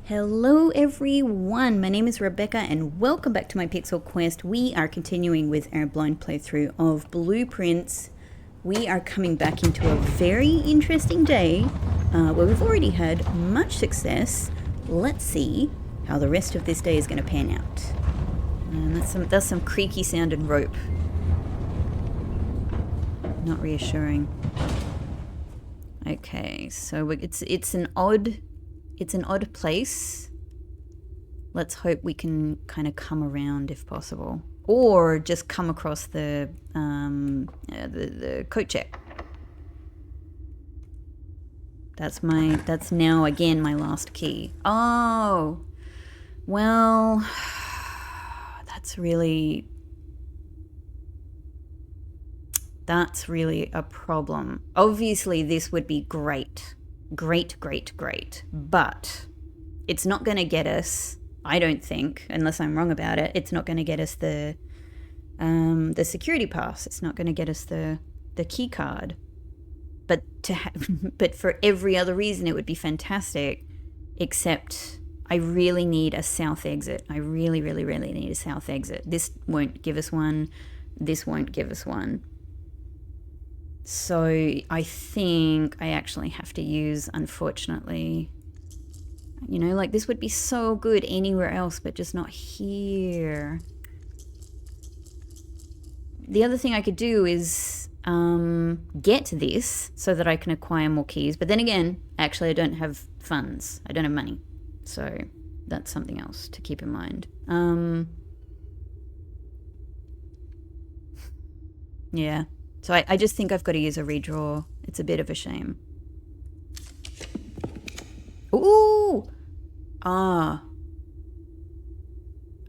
Hello everyone, my name is Rebecca and welcome back to my Pixel Quest. We are continuing with our blind playthrough of Blueprints. We are coming back into a very interesting day where we've already had much success. Let's see how the rest of this day is going to pan out. And that's some creaky sounding rope. Not reassuring. Okay, so it's an odd place. Let's hope we can kind of come around if possible, or just come across the coat check. That's now again my last key. Oh, well, that's really a problem. Obviously, this would be great, but it's not going to get us, I don't think, unless I'm wrong about it, it's not going to get us the security pass. It's not going to get us the key card. But but for every other reason, it would be fantastic. Except I really need a south exit. I really need a south exit. This won't give us one. This won't give us one. So I think I actually have to use, unfortunately, you know, like this would be so good anywhere else, but just not here. The other thing I could do is get this so that I can acquire more keys. But then again, actually I don't have funds. I don't have money. So that's something else to keep in mind. Yeah. So I just think I've got to use a redraw. It's a bit of a shame. Ooh! Ah.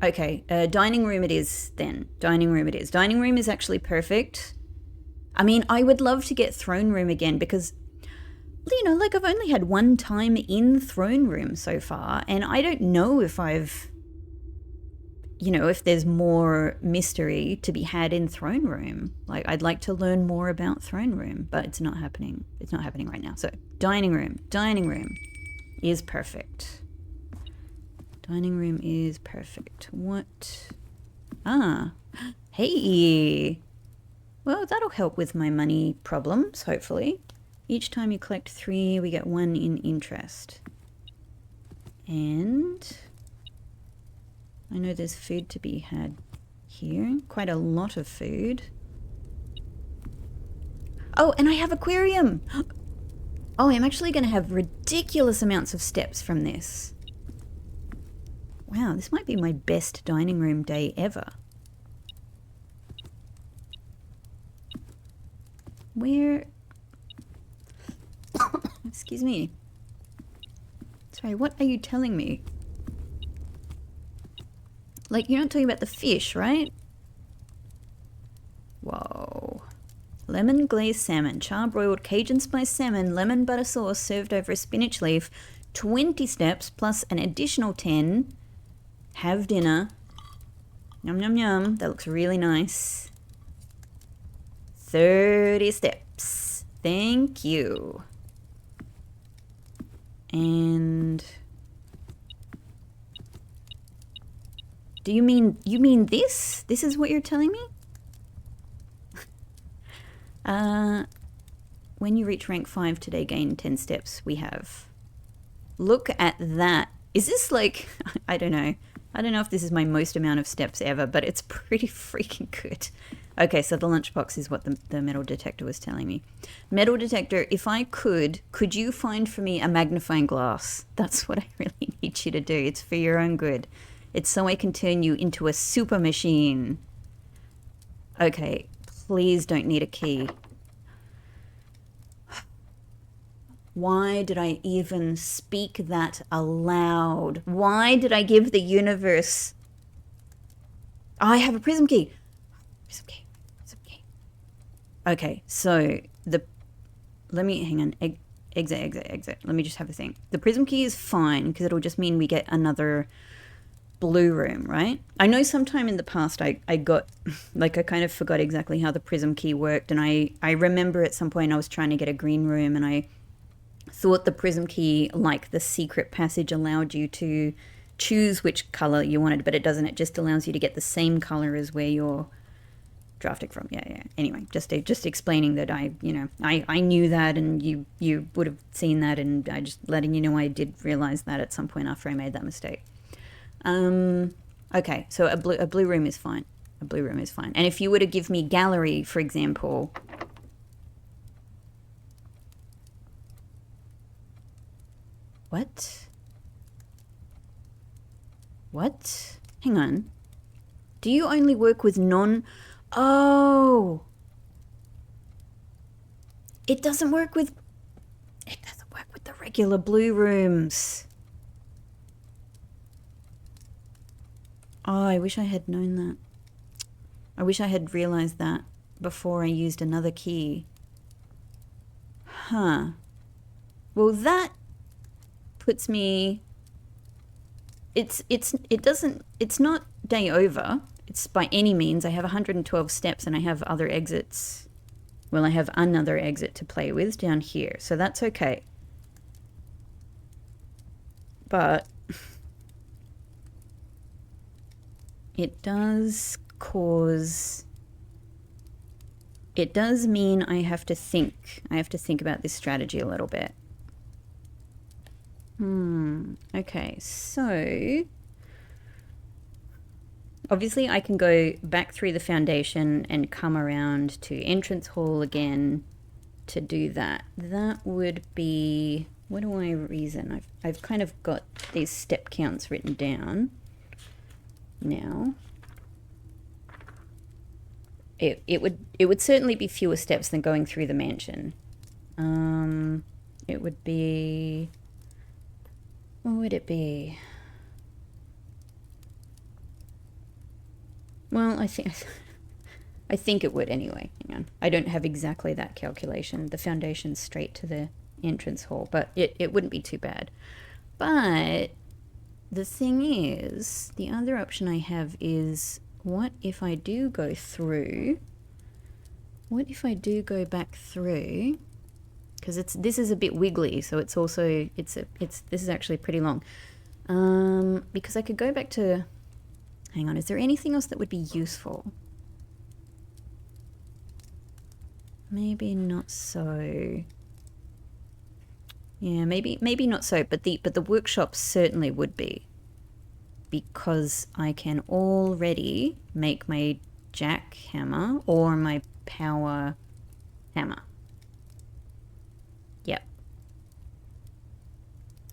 Okay, dining room it is then. Dining room it is. Dining room is actually perfect. I mean, I would love to get throne room again because, you know, like I've only had one time in throne room so far, and I don't know if if there's more mystery to be had in throne room. Like, I'd like to learn more about throne room, but it's not happening. It's not happening right now. So dining room is perfect. Dining room is perfect. What? Ah, hey. Well, that'll help with my money problems, hopefully. Each time you collect 3, we get 1 in interest. And I know there's food to be had here. Quite a lot of food. Oh, and I have aquarium! Oh, I'm actually going to have ridiculous amounts of steps from this. Wow, this might be my best dining room day ever. Where... Excuse me. Sorry, what are you telling me? Like, you're not talking about the fish, right? Whoa. Lemon glazed salmon, charbroiled Cajun spice salmon, lemon butter sauce served over a spinach leaf, 20 steps plus an additional 10. Have dinner. Yum, yum, yum. That looks really nice. 30 steps. Thank you. And... do you mean this? This is what you're telling me? When you reach rank 5 today, gain 10 steps. We have. Look at that. Is this like, I don't know. I don't know if this is my most amount of steps ever, but it's pretty freaking good. Okay, so the lunchbox is what the metal detector was telling me. Metal detector, if I could you find for me a magnifying glass? That's what I really need you to do. It's for your own good. It's so I can turn you into a super machine. Okay, please don't need a key. Why did I even speak that aloud? Why did I give the universe... I have a prism key. Prism key. Okay, so let me, hang on, exit. Let me just have a think. The prism key is fine because it'll just mean we get another blue room, right? I know sometime in the past I got, like, I kind of forgot exactly how the prism key worked, and I remember at some point I was trying to get a green room and I thought the Prism key, like the secret passage, allowed you to choose which color you wanted, but it doesn't. It just allows you to get the same color as where you're drafting from. Yeah. Anyway, just explaining that I knew that, and you would have seen that, and I just letting you know I did realize that at some point after I made that mistake. Okay, so a blue room is fine. A blue room is fine. And if you were to give me gallery, for example. What? Hang on. Do you only work with Oh. It doesn't work with the regular blue rooms. Oh, I wish I had known that. I wish I had realized that before I used another key. Huh. Well, that puts me... It's not day over. It's by any means. I have 112 steps and I have other exits. Well, I have another exit to play with down here, so that's okay. But it does mean I have to think about this strategy a little bit. Okay, so obviously I can go back through the foundation and come around to entrance hall again to do that. That would be, what do I reason? I've kind of got these step counts written down now. It would certainly be fewer steps than going through the mansion. It would be, what would it be? Well, I think it would anyway. Hang on. I don't have exactly that calculation. The foundation's straight to the entrance hall, but it wouldn't be too bad. But the thing is, the other option I have is, what if I do go through? What if I do go back through? Because this is a bit wiggly, so it's also this is actually pretty long. Because I could go back to, hang on, is there anything else that would be useful? Maybe not so. Yeah, maybe not so, but the workshop certainly would be, because I can already make my jackhammer or my power hammer. Yep.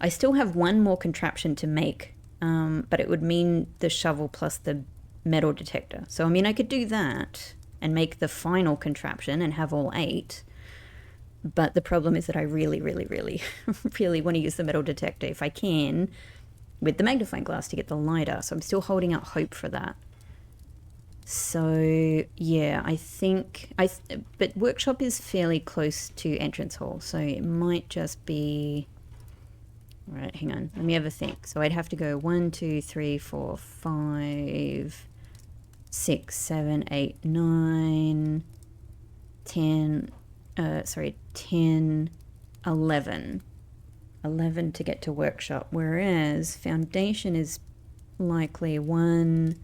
I still have one more contraption to make, but it would mean the shovel plus the metal detector. So, I mean, I could do that and make the final contraption and have all 8. But the problem is that I really, really, really, really want to use the metal detector if I can with the magnifying glass to get the lighter. So I'm still holding out hope for that. So, yeah, I think... but workshop is fairly close to entrance hall, so it might just be... Right, hang on. Let me have a think. So I'd have to go 1, 2, 3, 4, 5, 6, 7, 8, 9, 10... 10, 11. 11 to get to workshop, whereas foundation is likely 1,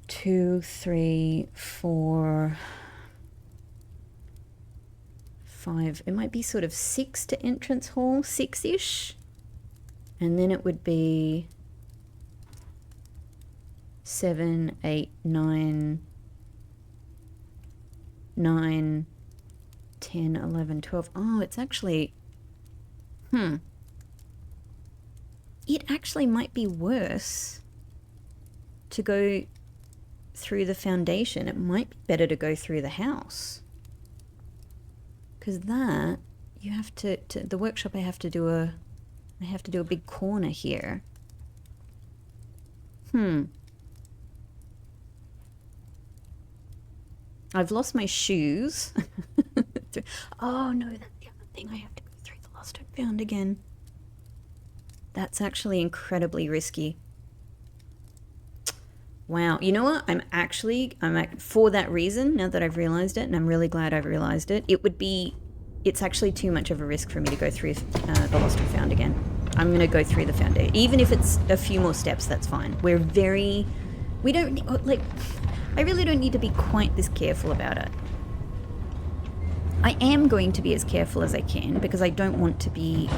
2, 3, 4, 5. It might be sort of 6 to entrance hall, 6-ish. And then it would be 7, 8, 9, 9, 10, 11, 12. Oh, it's actually... It actually might be worse to go through the foundation. It might be better to go through the house. Because that, you have to the workshop, I have to do a big corner here. I've lost my shoes. Oh no, that's the other thing. I have to go through the lost and found again. That's actually incredibly risky. Wow. You know what? I'm for that reason, now that I've realized it, and I'm really glad I've realized it, it would be it's actually too much of a risk for me to go through the lost and found again. I'm going to go through the foundation. Even if it's a few more steps, that's fine. We don't, like, I really don't need to be quite this careful about it. I am going to be as careful as I can because I don't want to be,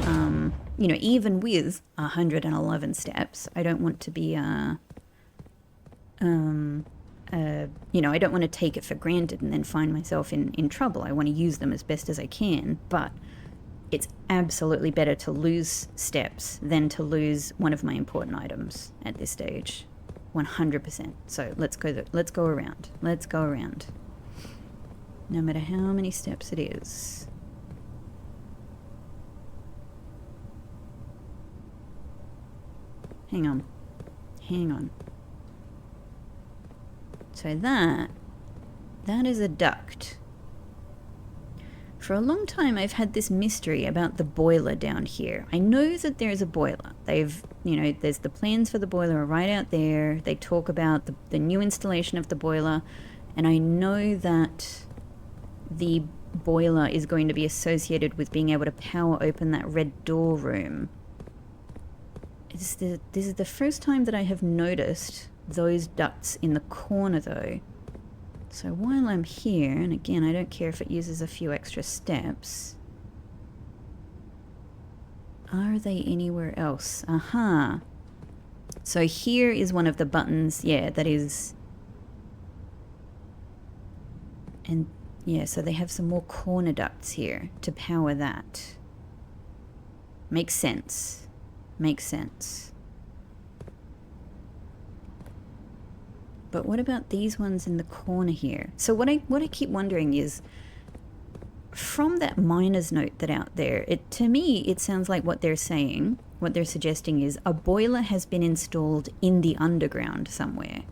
you know, even with 111 steps, I don't want to be, you know, I don't want to take it for granted and then find myself in trouble. I want to use them as best as I can, but it's absolutely better to lose steps than to lose one of my important items at this stage. 100%. So let's go around. Let's go around. No matter how many steps it is. Hang on. Hang on. So that is a duct. For a long time I've had this mystery about the boiler down here. I know that there's a boiler. You know, there's the plans for the boiler right out there. They talk about the new installation of the boiler, and I know that the boiler is going to be associated with being able to power open that red door room. This is the first time that I have noticed those ducts in the corner though. So while I'm here, and again I don't care if it uses a few extra steps, are they anywhere else? Aha. So here is one of the buttons, yeah, that is, and yeah, so they have some more corner ducts here to power that. Makes sense. Makes sense. But what about these ones in the corner here? So what I keep wondering is, from that miner's note that out there, to me it sounds like what they're saying, what they're suggesting is a boiler has been installed in the underground somewhere.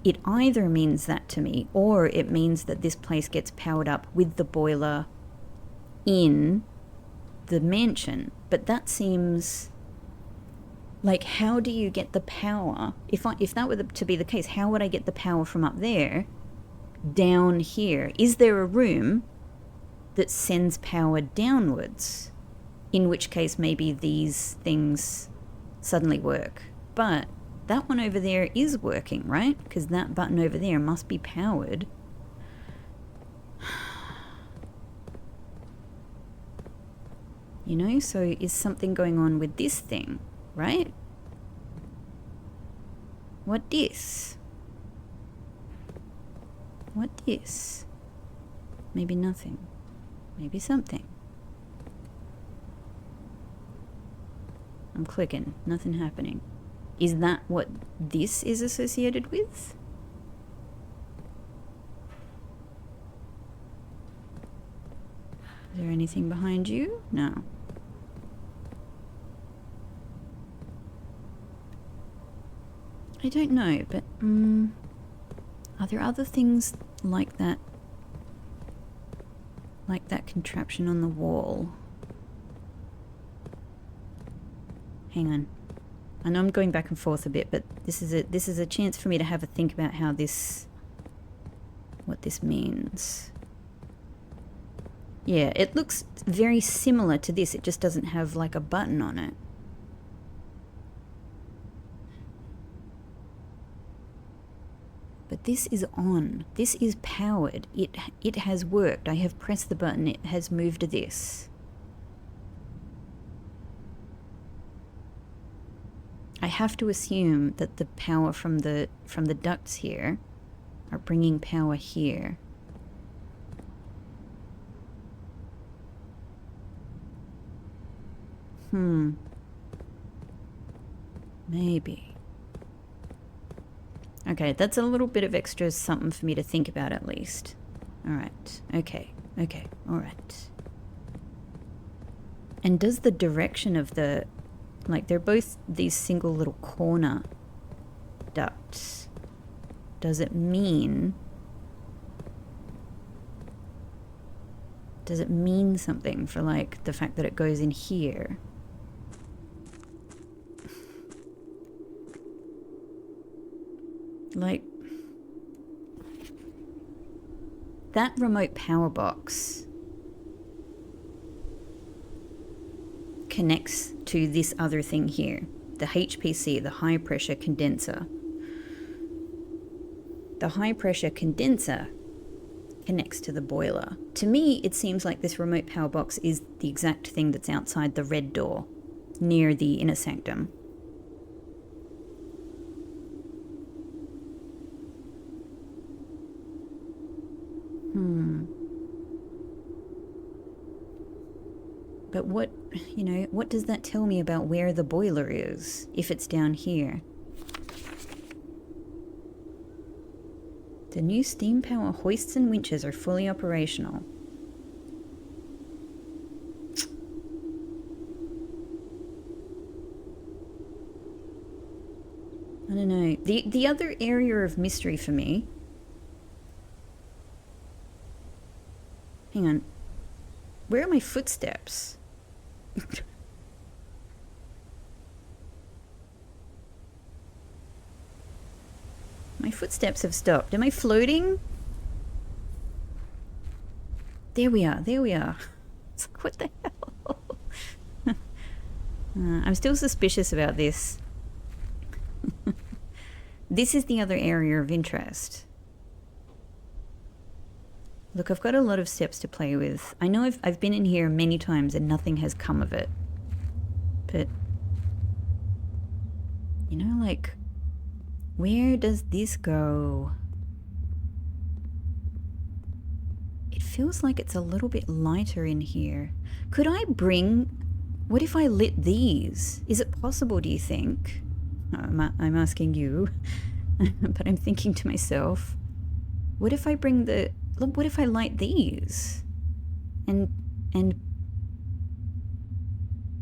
It either means that to me, or it means that this place gets powered up with the boiler in the mansion. But that seems like, how do you get the power? If that were to be the case, how would I get the power from up there down here? Is there a room that sends power downwards? In which case maybe these things suddenly work. But that one over there is working, right? Because that button over there must be powered. You know, so is something going on with this thing, right? What this? What this? Maybe nothing. Maybe something. I'm clicking. Nothing happening. Is that what this is associated with? Is there anything behind you? No. I don't know, but are there other things like that? Like that contraption on the wall? Hang on. I know I'm going back and forth a bit, but this is a chance for me to have a think about how what this means. Yeah, it looks very similar to this. It just doesn't have like a button on it. But this is on. This is powered. It has worked. I have pressed the button. It has moved to this. I have to assume that the power from the ducts here are bringing power here. Maybe. Okay, that's a little bit of extra something for me to think about at least. Alright, okay, alright. And does the direction of the... Like, they're both these single little corner ducts. Does it mean... Does it mean something for, like, the fact that it goes in here? Like, that remote power box connects to this other thing here, the HPC, the high pressure condenser. The high pressure condenser connects to the boiler. To me, it seems like this remote power box is the exact thing that's outside the red door near the inner sanctum. But what, you know, what does that tell me about where the boiler is, if it's down here? The new steam power hoists and winches are fully operational. I don't know. The other area of mystery for me... Hang on. Where are my footsteps? My footsteps have stopped. Am I floating? There we are. There we are. It's like, what the hell? I'm still suspicious about this. This is the other area of interest. Look, I've got a lot of steps to play with. I know I've been in here many times and nothing has come of it. But, you know, like, where does this go? It feels like it's a little bit lighter in here. Could I bring... What if I lit these? Is it possible, do you think? I'm asking you. But I'm thinking to myself, what if I bring the... Look, what if I light these? And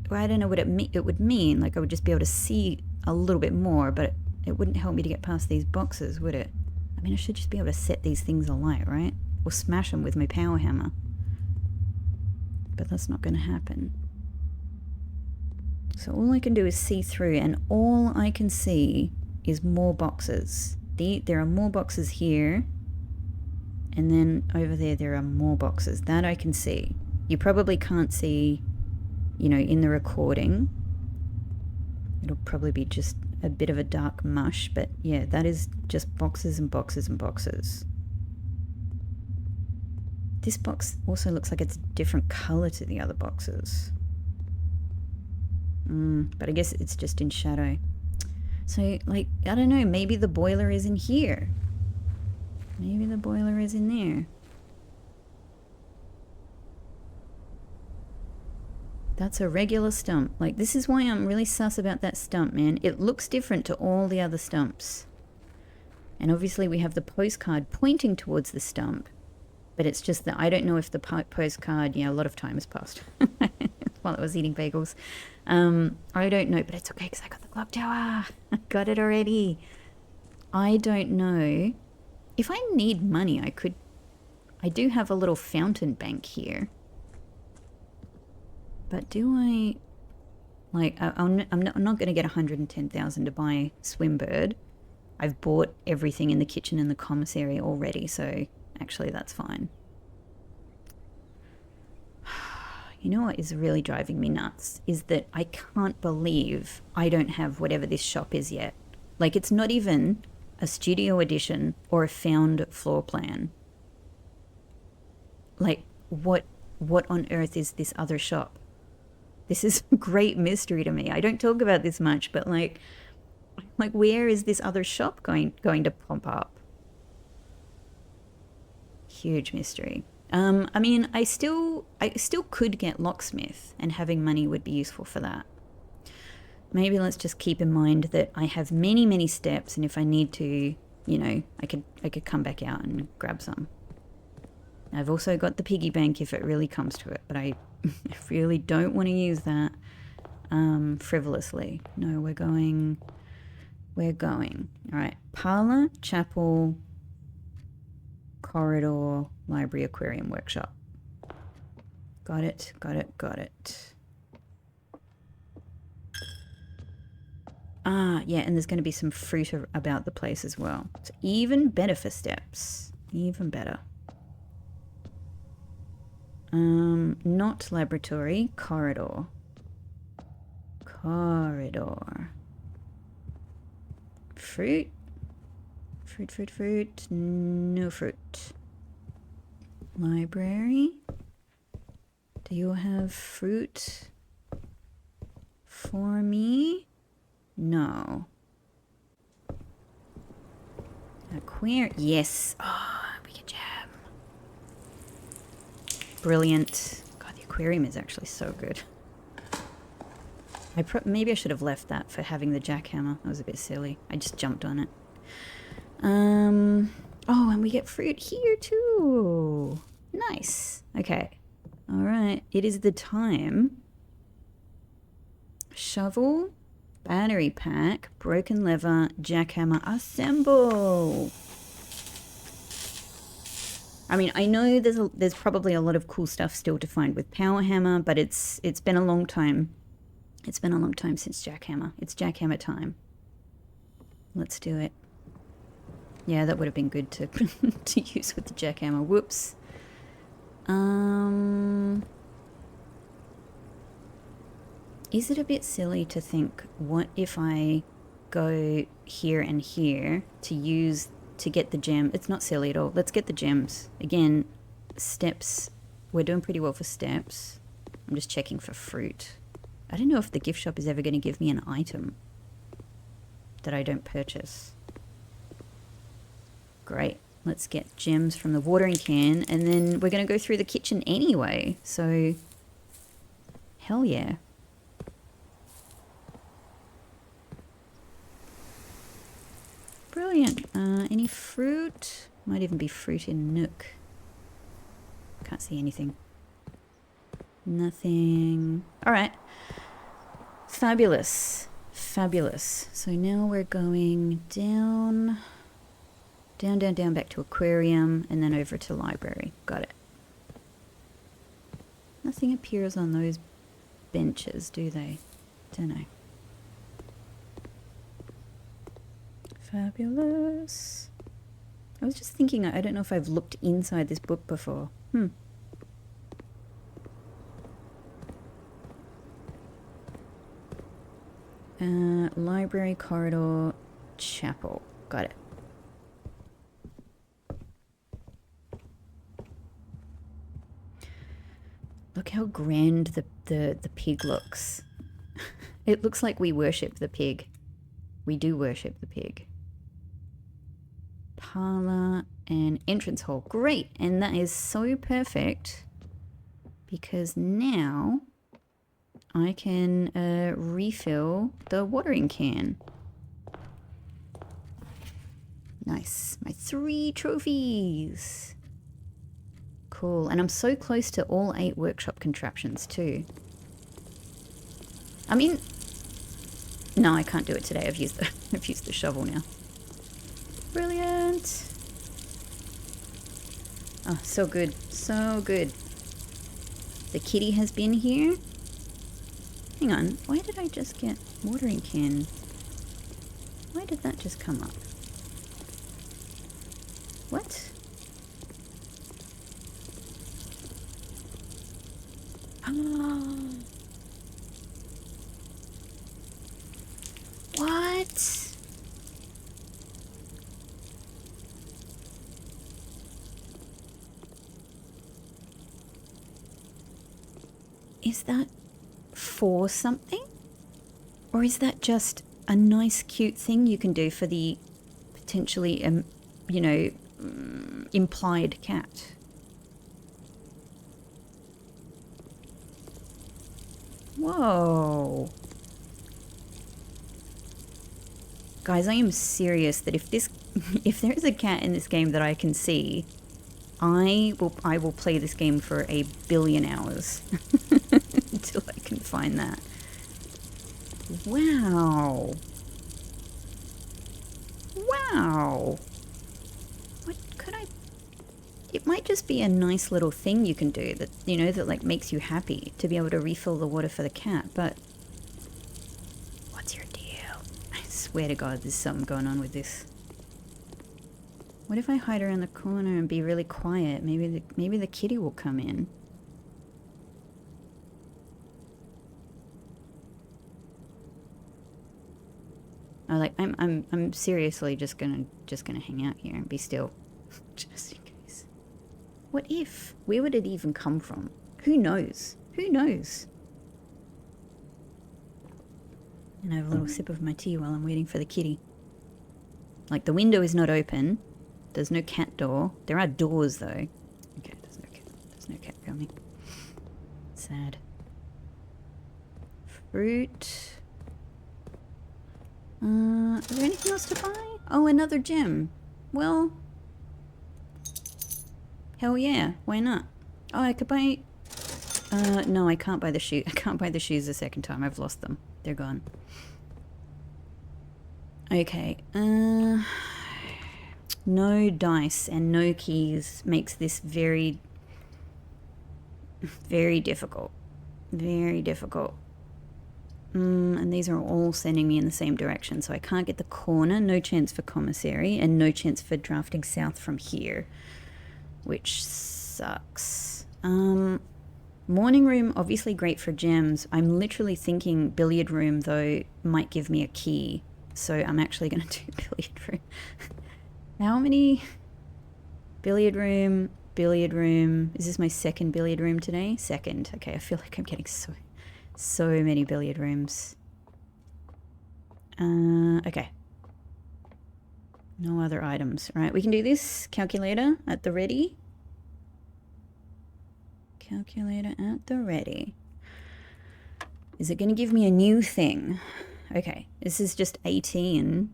well, I don't know what it would mean. Like, I would just be able to see a little bit more, but it wouldn't help me to get past these boxes, would it? I mean, I should just be able to set these things alight, right? Or smash them with my power hammer. But that's not going to happen. So all I can do is see through, and all I can see is more boxes. There are more boxes here. And then over there are more boxes. That I can see. You probably can't see, you know, in the recording. It'll probably be just a bit of a dark mush. But yeah, that is just boxes and boxes and boxes. This box also looks like it's a different color to the other boxes. But I guess it's just in shadow. So, like, I don't know. Maybe the boiler is in here. Maybe the boiler is in there. That's a regular stump. Like, this is why I'm really sus about that stump, man. It looks different to all the other stumps. And obviously we have the postcard pointing towards the stump. But it's just that I don't know if the postcard... Yeah, a lot of time has passed while I was eating bagels. I don't know, but it's okay because I got the clock tower. I got it already. I don't know... If I need money, I do have a little fountain bank here. But do I... Like, I'm not going to get 110,000 to buy Swimbird. I've bought everything in the kitchen and the commissary already, so actually that's fine. You know what is really driving me nuts? Is that I can't believe I don't have whatever this shop is yet. Like, it's not even... a studio edition or a found floor plan. Like, what on earth is this other shop? This is a great mystery to me. I don't talk about this much, but like where is this other shop going to pop up? Huge mystery. I mean, I still could get locksmith, and having money would be useful for that. Maybe let's just keep in mind that I have many, many steps, and if I need to, you know, I could come back out and grab some. I've also got the piggy bank if it really comes to it, but I really don't want to use that frivolously. No, we're going. All right, parlor, chapel, corridor, library, aquarium, workshop. Got it. Yeah, and there's going to be some fruit about the place as well. So even better for steps. Even better. Not laboratory. Corridor. Corridor. Fruit. Fruit, fruit, fruit. No fruit. Library. Do you have fruit for me? No. Aquarium. Yes. Oh, we can jam. Brilliant. God, the aquarium is actually so good. Maybe I should have left that for having the jackhammer. That was a bit silly. I just jumped on it. Oh, and we get fruit here too. Nice. Okay. All right. It is the time. Shovel, battery pack, broken lever, jackhammer, assemble. I mean, I know there's probably a lot of cool stuff still to find with power hammer, but it's been a long time. It's been a long time since jackhammer. It's jackhammer time. Let's do it. Yeah, that would have been good to to use with the jackhammer. Whoops. Is it a bit silly to think, what if I go here and here to get the gem? It's not silly at all. Let's get the gems. Again, steps. We're doing pretty well for steps. I'm just checking for fruit. I don't know if the gift shop is ever going to give me an item that I don't purchase. Great. Let's get gems from the watering can, and then we're going to go through the kitchen anyway. So, hell yeah. Brilliant. Any fruit? Might even be fruit in Nook. Can't see anything. Nothing. All right. Fabulous. Fabulous. So now we're going down, down, down, down, back to aquarium, and then over to library. Got it. Nothing appears on those benches, do they? Don't know. Fabulous. I was just thinking, I don't know if I've looked inside this book before. Library, corridor, chapel. Got it. Look how grand the pig looks. It looks like we worship the pig. We do worship the pig. Parlor and entrance hall. Great. And that is so perfect because now I can refill the watering can. Nice. My 3 trophies. Cool. And I'm so close to all 8 workshop contraptions too. I mean, no, I can't do it today. I've used the shovel now. Brilliant. Oh, so good. So good. The kitty has been here. Hang on. Why did I just get watering can? Why did that just come up? What? Oh. What? Is that for something? Or is that just a nice cute thing you can do for the potentially, you know, implied cat? Whoa. Guys, I am serious that if there is a cat in this game that I can see, I will play this game for 1 billion hours until I can find that. Wow. Wow. What could I... It might just be a nice little thing you can do that, you know, that like makes you happy to be able to refill the water for the cat, but what's your deal? I swear to God there's something going on with this. What if I hide around the corner and be really quiet? Maybe the kitty will come in. I'm seriously just gonna hang out here and be still. Just in case. What if? Where would it even come from? Who knows? Who knows? And I have a little sip of my tea while I'm waiting for the kitty. Like, the window is not open. There's no cat door. There are doors, though. Okay, there's no cat coming. Sad. Fruit. Is there anything else to buy? Oh, another gem. Well, hell yeah. Why not? Oh, I could buy... no, I can't buy the shoe. I can't buy the shoes the second time. I've lost them. They're gone. Okay. No dice and no keys makes this very, very difficult. Very difficult. And these are all sending me in the same direction, so I can't get the corner. No chance for commissary, and no chance for drafting south from here, which sucks. Morning room, obviously great for gems. I'm literally thinking billiard room, though, might give me a key. So I'm actually going to do billiard room. How many? Billiard room. Is this my second billiard room today? Second. Okay, I feel like I'm getting so many billiard rooms. Okay. No other items. All right, we can do this. Calculator at the ready. Calculator at the ready. Is it going to give me a new thing? Okay, this is just 18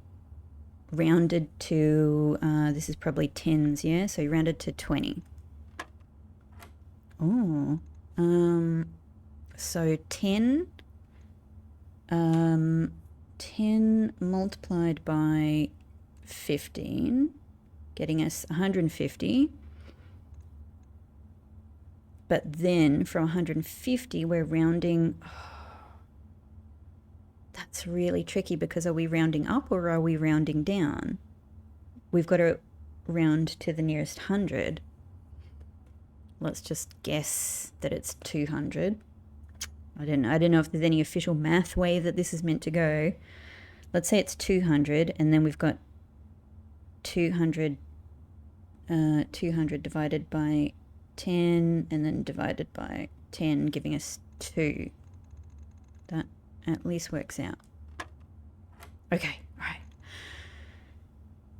rounded to, this is probably 10s, yeah? So rounded to 20. Oh, so 10 multiplied by 15, getting us 150. But then from 150, we're rounding... That's really tricky, because are we rounding up or are we rounding down? We've got to round to the nearest 100. Let's just guess that it's 200. I don't know if there's any official math way that this is meant to go. Let's say it's 200, and then we've got 200 divided by 10, and then divided by 10, giving us 2. That at least works out. Okay, right.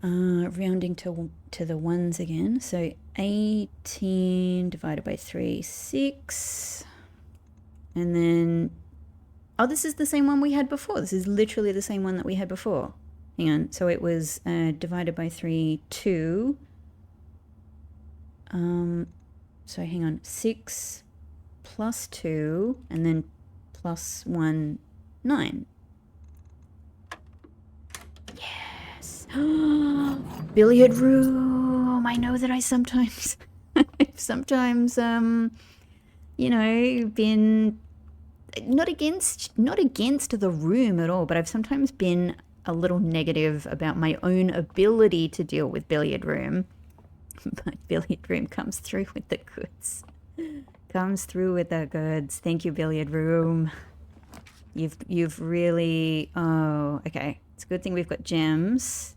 Rounding to the ones again. So 18 divided by 3, 6. And then, oh, this is the same one we had before. This is literally the same one that we had before. Hang on. So it was divided by 3, 2. So hang on. 6 plus 2, and then plus 1, 9. Yes. Billiard room. I know that I sometimes, you know, been not against the room at all, but I've sometimes been a little negative about my own ability to deal with billiard room. But billiard room comes through with the goods. Comes through with the goods. Thank you, billiard room. You've really... Oh, okay. It's a good thing we've got gems.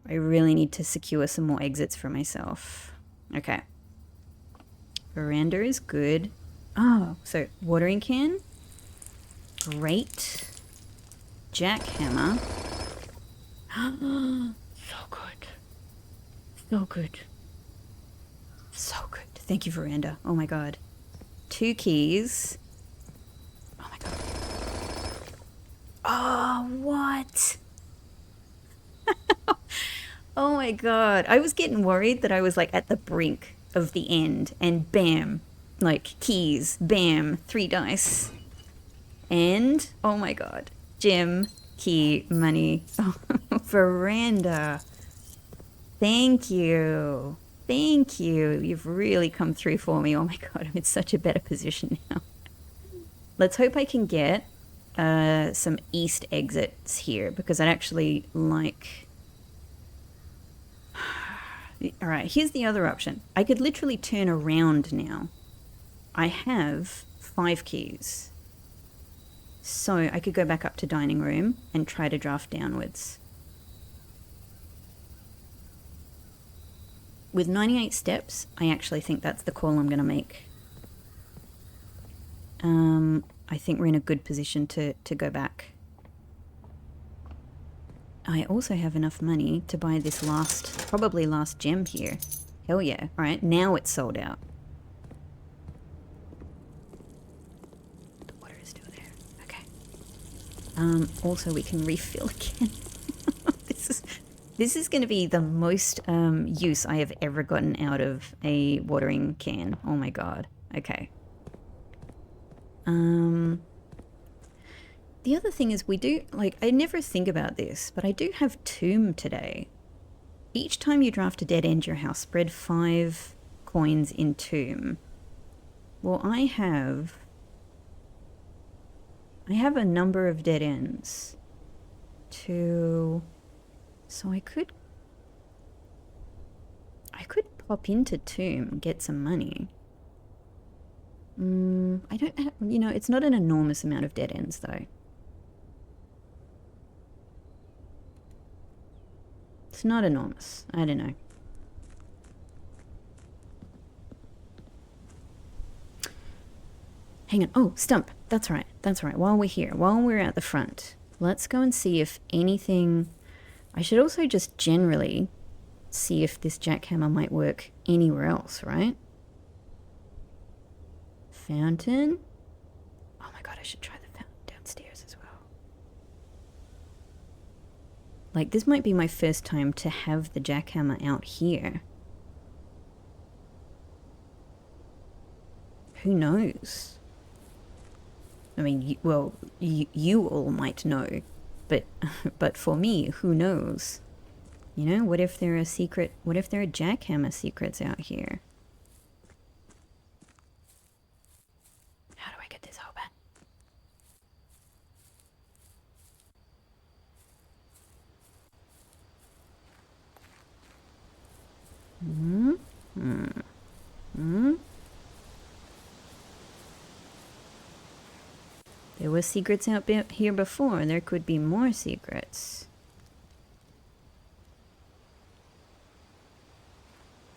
I really need to secure some more exits for myself. Okay. Veranda is good. Oh, so watering can. Great. Jackhammer. So good. So good. So good. Thank you, veranda. Oh my god. 2 keys. Oh my god. Oh, what? Oh my god. I was getting worried that I was like at the brink of the end, and bam. Like keys. Bam. 3 dice. And, oh my god. Gem, key, money. Oh, veranda. Thank you. Thank you. You've really come through for me. Oh my god, I'm in such a better position now. Let's hope I can get some east exits here, because I'd actually like... Alright, here's the other option. I could literally turn around now. I have 5 keys. So I could go back up to dining room and try to draft downwards. With 98 steps, I actually think that's the call I'm going to make. I think we're in a good position to go back. I also have enough money to buy this probably last gem here. Hell yeah. All right, now it's sold out. The water is still there. Okay. Also, we can refill again. This is going to be the most use I have ever gotten out of a watering can. Oh my god. Okay. The other thing is we do, like, I never think about this, but I do have tomb today. Each time you draft a dead end your house, spread 5 coins in tomb. Well, I have a number of dead ends to... So I could pop into tomb, get some money. I don't have, you know, it's not an enormous amount of dead ends though. It's not enormous. I don't know. Hang on. Oh, stump. That's right. That's right. While we're here, while we're at the front, let's go and see if anything... I should also just generally see if this jackhammer might work anywhere else, right? Fountain. Oh my god, I should try the fountain downstairs as well. Like, this might be my first time to have the jackhammer out here. Who knows? I mean, well, you all might know, but for me, who knows? You know, what if there are jackhammer secrets out here? How do I get this open? There were secrets out here before, and there could be more secrets.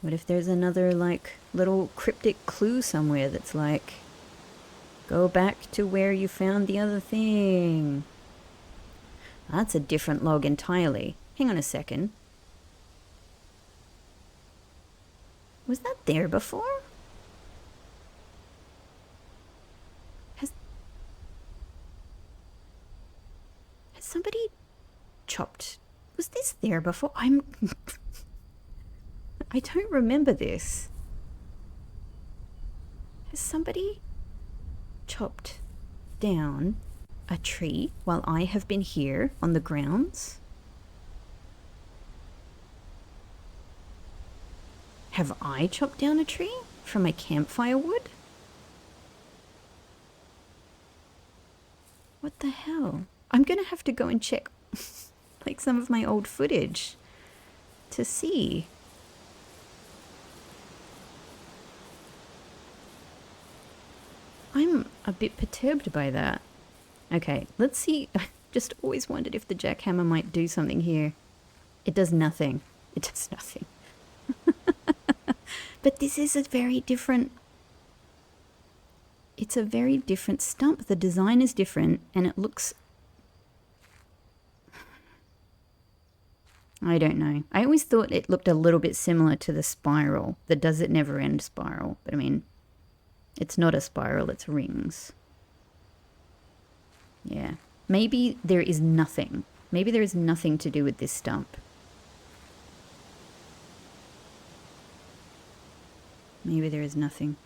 What if there's another, like, little cryptic clue somewhere that's like, go back to where you found the other thing? That's a different log entirely. Hang on a second. Was that there before? Has somebody chopped? Was this there before? I don't remember this. Has somebody chopped down a tree while I have been here on the grounds? Have I chopped down a tree from my campfire wood? What the hell? I'm gonna have to go and check like some of my old footage to see. I'm a bit perturbed by that. Okay, let's see. I just always wondered if the jackhammer might do something here. It does nothing. It does nothing. But this is a very different... It's a very different stump. The design is different, and it looks... I don't know. I always thought it looked a little bit similar to the spiral, the Does It Never End spiral. But I mean, it's not a spiral, it's rings. Yeah. Maybe there is nothing. Maybe there is nothing to do with this stump. Maybe there is nothing.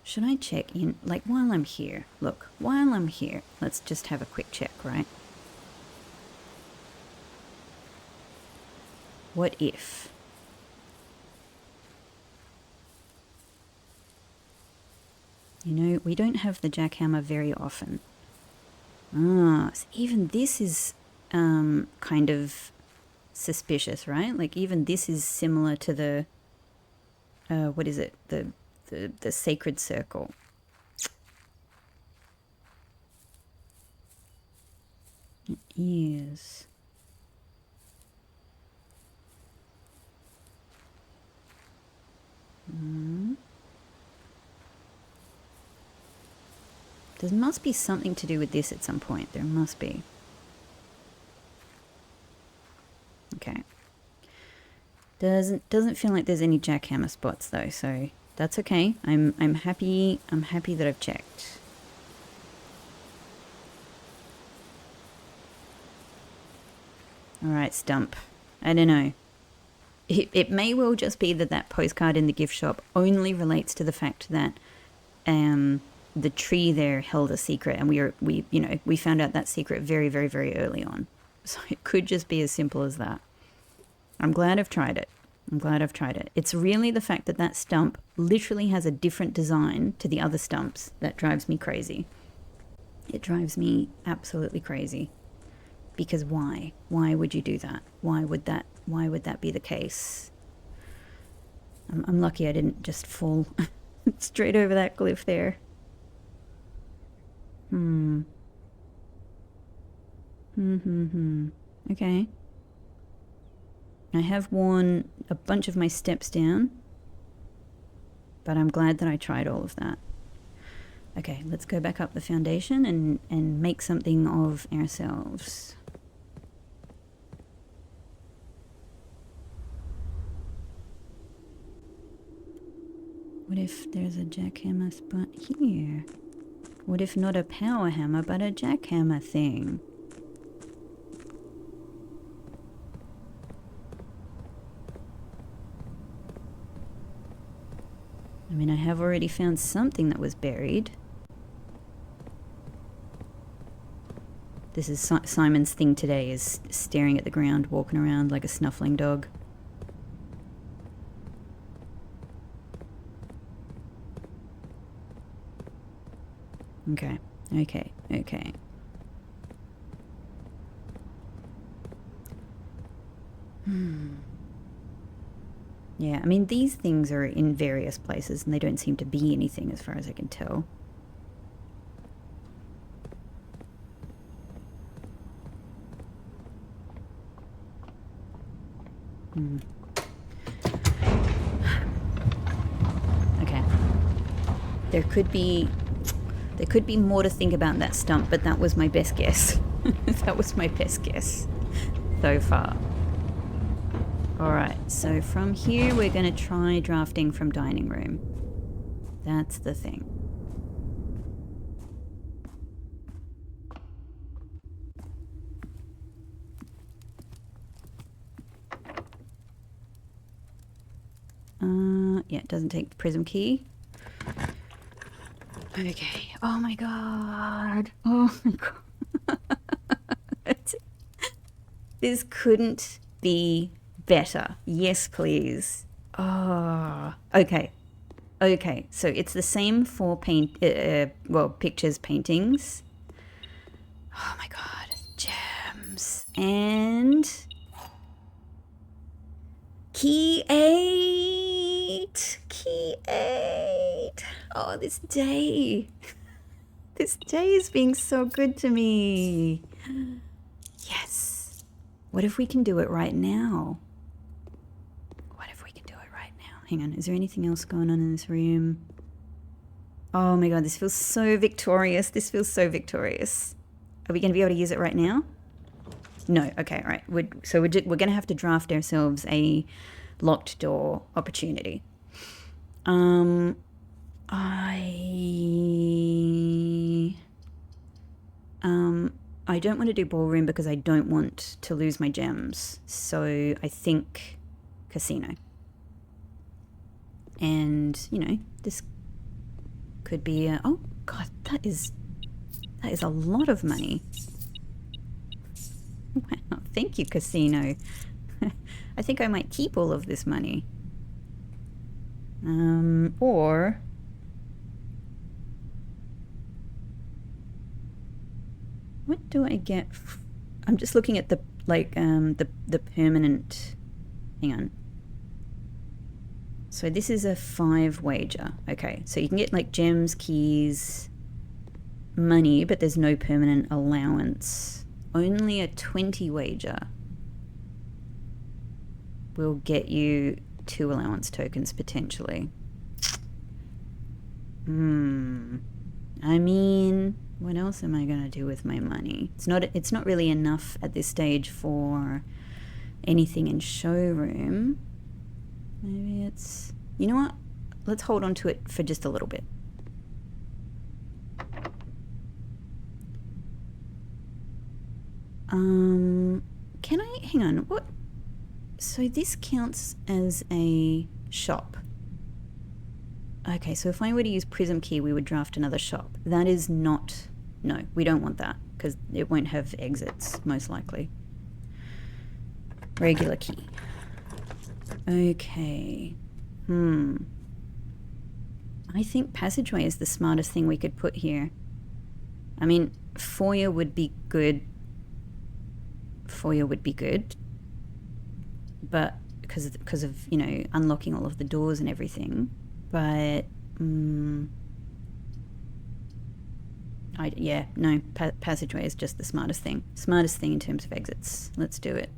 Should I check in, like, while I'm here? Look, while I'm here, let's just have a quick check, right? What if? You know, we don't have the jackhammer very often. Ah, so even this is kind of suspicious, right? Like, even this is similar to the, what is it? The the sacred circle. It is. There must be something to do with this at some point. There must be. Okay. Doesn't feel like there's any jackhammer spots though, so that's okay. I'm happy that I've checked. Alright, Stump. I don't know. It may well just be that that postcard in the gift shop only relates to the fact that the tree there held a secret, and we found out that secret very, very, very early on. So it could just be as simple as that. I'm glad I've tried it. It's really the fact that that stump literally has a different design to the other stumps that drives me crazy. It drives me absolutely crazy. Because why? Why would you do that? Why would that be the case? I'm lucky I didn't just fall straight over that cliff there. Okay. I have worn a bunch of my steps down, but I'm glad that I tried all of that. Okay, let's go back up the foundation and make something of ourselves. What if there's a jackhammer spot here? What if not a power hammer, but a jackhammer thing? I mean, I have already found something that was buried. This is Simon's thing today, is staring at the ground, walking around like a snuffling dog. Okay. Yeah, I mean, these things are in various places and they don't seem to be anything as far as I can tell. Okay. There could be more to think about that stump, but that was my best guess. That was my best guess so far. Alright, so from here we're going to try drafting from dining room. That's the thing. Yeah, it doesn't take the Prism key. Okay. Oh my god. This couldn't be better. Yes, please. Oh. Okay. So it's the same for pictures, paintings. Oh my god. Gems. And Key 8. Oh, this day is being so good to me. Yes. What if we can do it right now? Hang on, is there anything else going on in this room? Oh my god, this feels so victorious. Are we going to be able to use it right now? No. Okay, all right. We're going to have to draft ourselves a locked door opportunity. I don't want to do ballroom because I don't want to lose my gems. So I think casino. And, you know, this could be a... Oh, God, that is a lot of money. Wow, thank you, casino. I think I might keep all of this money. Or... What do I get? I'm just looking at the, like, the permanent... Hang on. So this is a 5 wager. Okay, so you can get like gems, keys, money, but there's no permanent allowance. Only a 20 wager will get you 2 allowance tokens potentially. I mean, what else am I gonna do with my money? It's not really enough at this stage for anything in showroom. Maybe it's, you know what? Let's hold on to it for just a little bit. Can I, hang on, what? So this counts as a shop. Okay, so if I were to use Prism key, we would draft another shop. That is not, no, we don't want that because it won't have exits, most likely. Regular key. Okay. I think passageway is the smartest thing we could put here. I mean, foyer would be good. Foyer would be good. But because of, you know, unlocking all of the doors and everything. But, yeah, no, passageway is just the smartest thing. Smartest thing in terms of exits. Let's do it.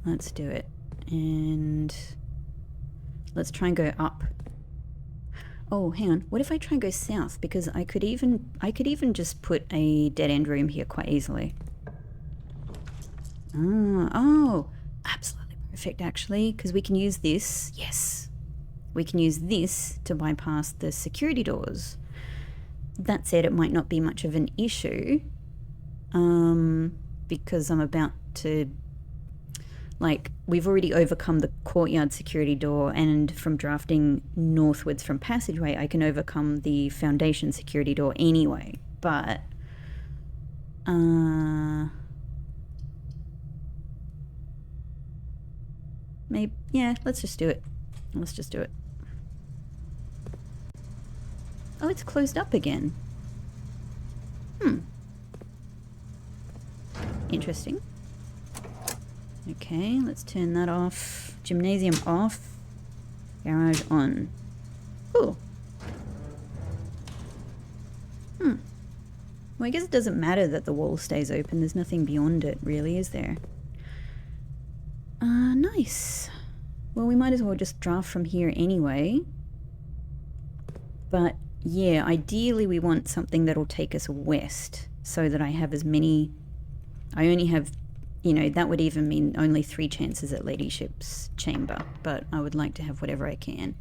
Let's do it. And let's try and go up. Oh, hang on. What if I try and go south? Because I could even just put a dead end room here quite easily. Oh, absolutely perfect actually, because we can use this. Yes. We can use this to bypass the security doors. That said, it might not be much of an issue because I'm about to, like, we've already overcome the courtyard security door, and from drafting northwards from passageway, I can overcome the foundation security door anyway. But, maybe, yeah, let's just do it. Let's just do it. Oh, it's closed up again. Interesting. Okay, let's turn that off. Gymnasium off. Garage on. Cool. Well, I guess it doesn't matter that the wall stays open. There's nothing beyond it, really, is there? Nice. Well, we might as well just draft from here anyway. But, yeah, ideally we want something that'll take us west so that I have as many... I only have... You know, that would even mean only 3 chances at ladyship's chamber, but I would like to have whatever I can.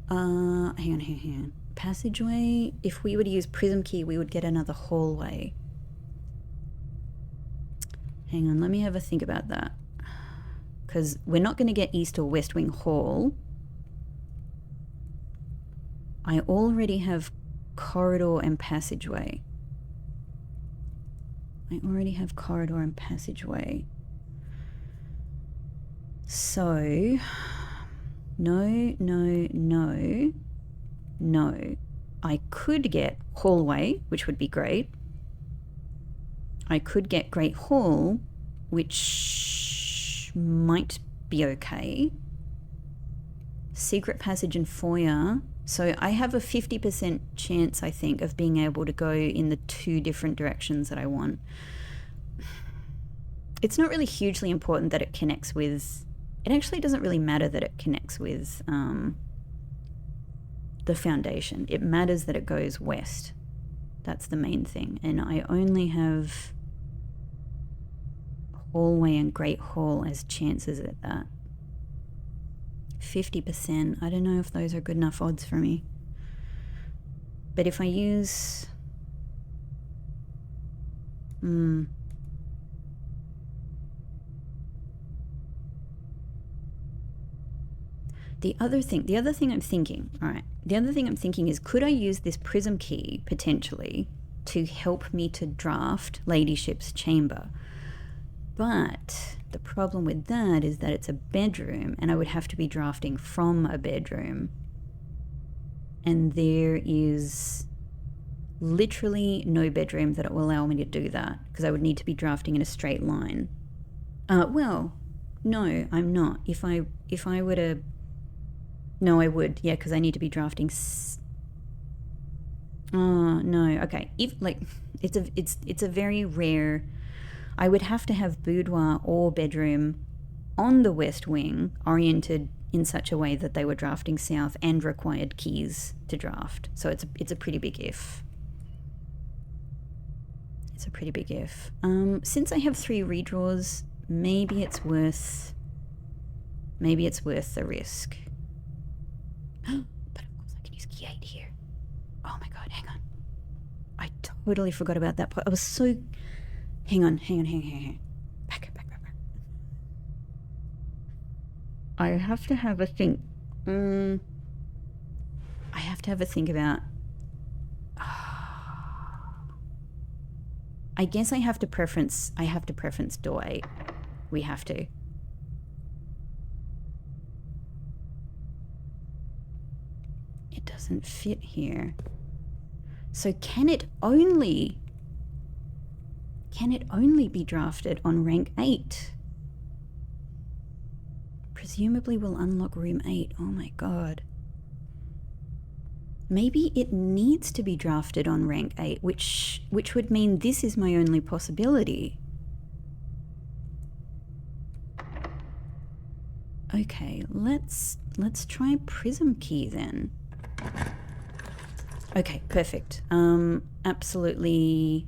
Hang on. Passageway. If we were to use Prism key, we would get another hallway. Hang on, let me have a think about that. Because we're not going to get east or west wing hall. I already have corridor and passageway. I already have corridor and passageway. So, no. I could get hallway, which would be great. I could get Great Hall, which might be okay. Secret passage and foyer. So I have a 50% chance, I think, of being able to go in the 2 different directions that I want. It's not really hugely important that it connects with... It actually doesn't really matter that it connects with the foundation. It matters that it goes west. That's the main thing. And I only have hallway and Great Hall as chances at that. 50%. I don't know if those are good enough odds for me. But if I use... The other thing I'm thinking, alright, the other thing I'm thinking is, could I use this Prism key, potentially, to help me to draft Ladyship's chamber? But the problem with that is that it's a bedroom, and I would have to be drafting from a bedroom. And there is literally no bedroom that will allow me to do that, because I would need to be drafting in a straight line. Well, no, I'm not. If I were to... No, I would. Yeah, because I need to be drafting. Oh no. Okay. If like, it's a very rare. I would have to have boudoir or bedroom on the west wing, oriented in such a way that they were drafting south and required keys to draft. So it's a pretty big if. It's a pretty big if. Since I have 3 redraws, maybe it's worth the risk. But of course I can use key 8 here. Oh my god, hang on. I totally forgot about that part. I was so... Hang on. Back. I have to have a think. I have to have a think about... I guess I have to preference door 8. We have to. It doesn't fit here. So can it only be drafted on rank 8? Presumably will unlock room 8. Oh my god. Maybe it needs to be drafted on rank 8, which would mean this is my only possibility. Okay, let's try Prism key then. Okay, perfect. Absolutely.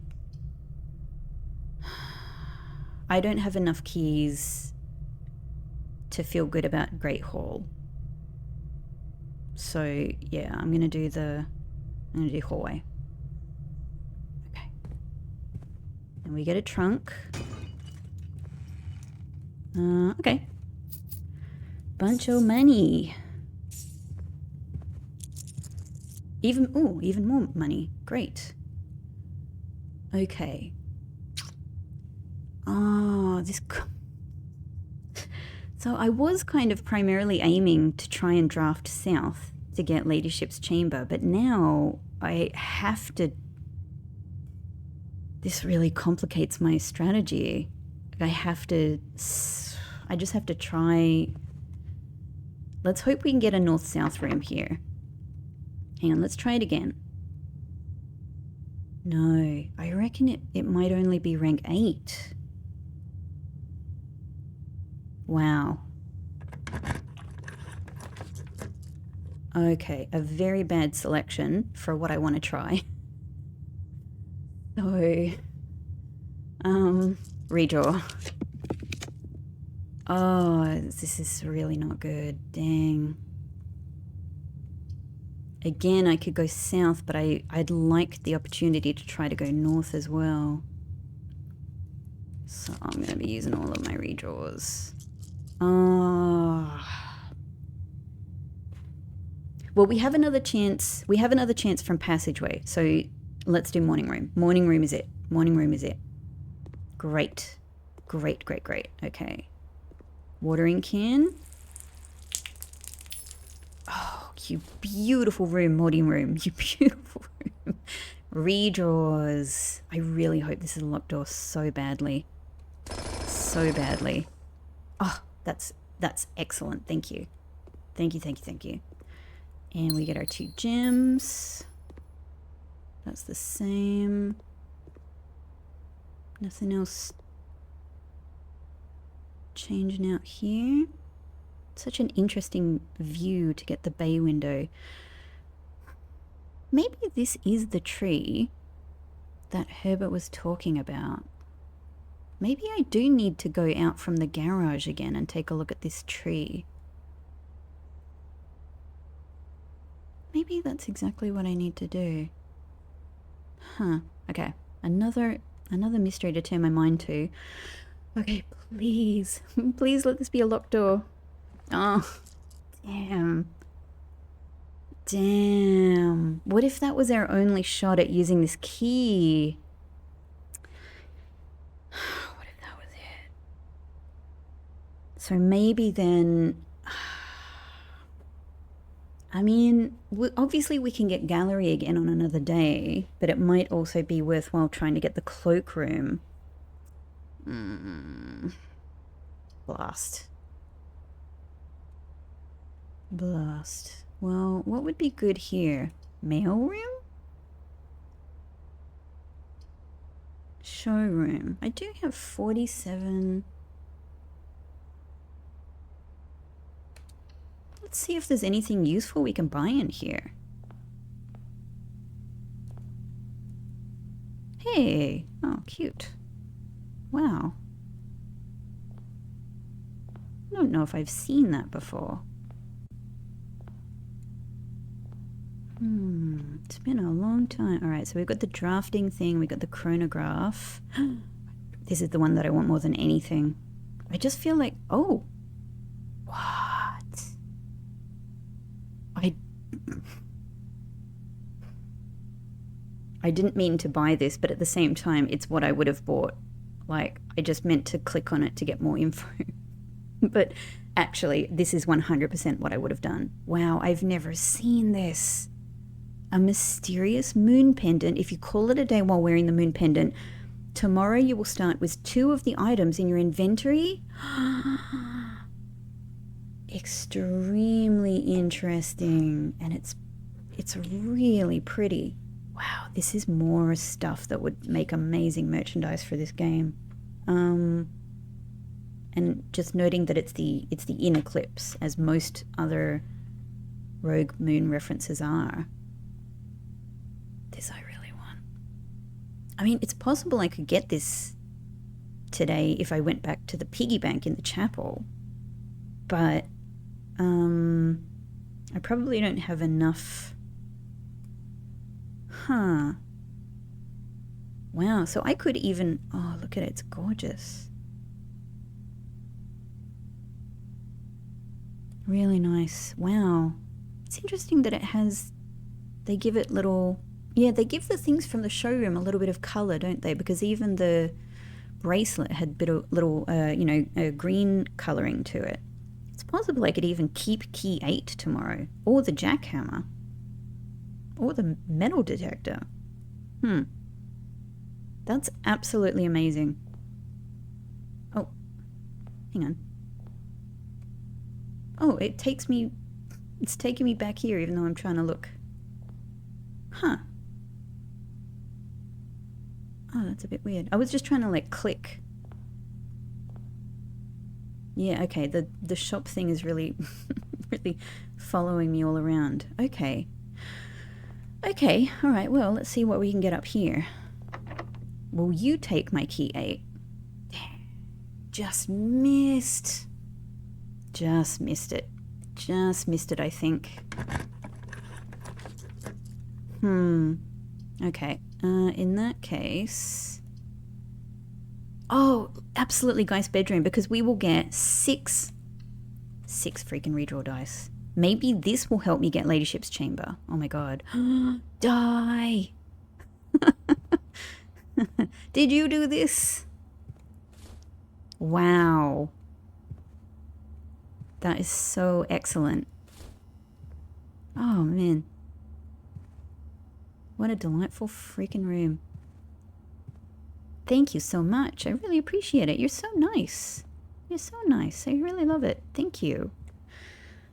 I don't have enough keys to feel good about Great Hall. So yeah, I'm gonna do hallway. Okay. And we get a trunk. Okay. Bunch of money. Even more money. Great. Okay. Oh, so I was kind of primarily aiming to try and draft south to get Ladyship's chamber, but now I have to... This really complicates my strategy. I just have to try... Let's hope we can get a north-south room here. Hang on, let's try it again. No, I reckon it might only be rank 8. Wow. Okay, a very bad selection for what I want to try. So, redraw. Oh, this is really not good. Dang. Again, I could go south, but I'd like the opportunity to try to go north as well. So I'm going to be using all of my redraws. Oh. Well, we have another chance. We have another chance from passageway. So let's do morning room. Morning room is it. Morning room is it. Great. Great. Okay. Watering can. Oh, you beautiful room, morning room. You beautiful room. Redraws. I really hope this is a locked door so badly. So badly. Oh, that's excellent. Thank you. Thank you. And we get our 2 gems. That's the same. Nothing else changing out here. Such an interesting view to get the bay window. Maybe this is the tree that Herbert was talking about. Maybe I do need to go out from the garage again and take a look at this tree. Maybe that's exactly what I need to do. Huh. Okay. Another mystery to turn my mind to. Okay, please. Please let this be a locked door. Oh, damn. Damn. What if that was our only shot at using this key? What if that was it? So maybe then... I mean, obviously we can get gallery again on another day, but it might also be worthwhile trying to get the cloakroom. Blast. Blast. Well, what would be good here? Mailroom? Showroom. I do have 47. Let's see if there's anything useful we can buy in here. Hey! Oh, cute. Wow. I don't know if I've seen that before. It's been a long time. Alright, so we've got the drafting thing, we've got the chronograph. This is the one that I want more than anything. I just feel like, oh! What? I didn't mean to buy this, but at the same time, it's what I would have bought. Like, I just meant to click on it to get more info. But actually, this is 100% what I would have done. Wow, I've never seen this. A mysterious moon pendant. If you call it a day while wearing the moon pendant, tomorrow you will start with 2 of the items in your inventory. Extremely interesting. And it's really pretty. Wow, this is more stuff that would make amazing merchandise for this game. And just noting that it's the in eclipse, as most other Rogue Moon references are. This I really want. I mean, it's possible I could get this today if I went back to the piggy bank in the chapel. But I probably don't have enough. Huh. Wow, so I could even... Oh, look at it, it's gorgeous. Really nice. Wow. It's interesting that it has... They give it little... Yeah, they give the things from the showroom a little bit of colour, don't they? Because even the bracelet had little green colouring to it. It's possible I could even keep key 8 tomorrow. Or the jackhammer. Or the metal detector. That's absolutely amazing. Oh, hang on. Oh, it's taking me back here even though I'm trying to look. Huh. Oh, that's a bit weird. I was just trying to like click. Yeah, okay, the shop thing is really, really following me all around. Okay. Okay, alright, well, let's see what we can get up here. Will you take my key 8? Just missed. Just missed it. Just missed it, I think. Okay, in that case... Oh, absolutely, Geist bedroom, because we will get 6 freaking redraw dice. Maybe this will help me get Ladyship's chamber. Oh my god. Die! Did you do this? Wow. That is so excellent. Oh man. What a delightful freaking room. Thank you so much. I really appreciate it. You're so nice. You're so nice. I really love it. Thank you.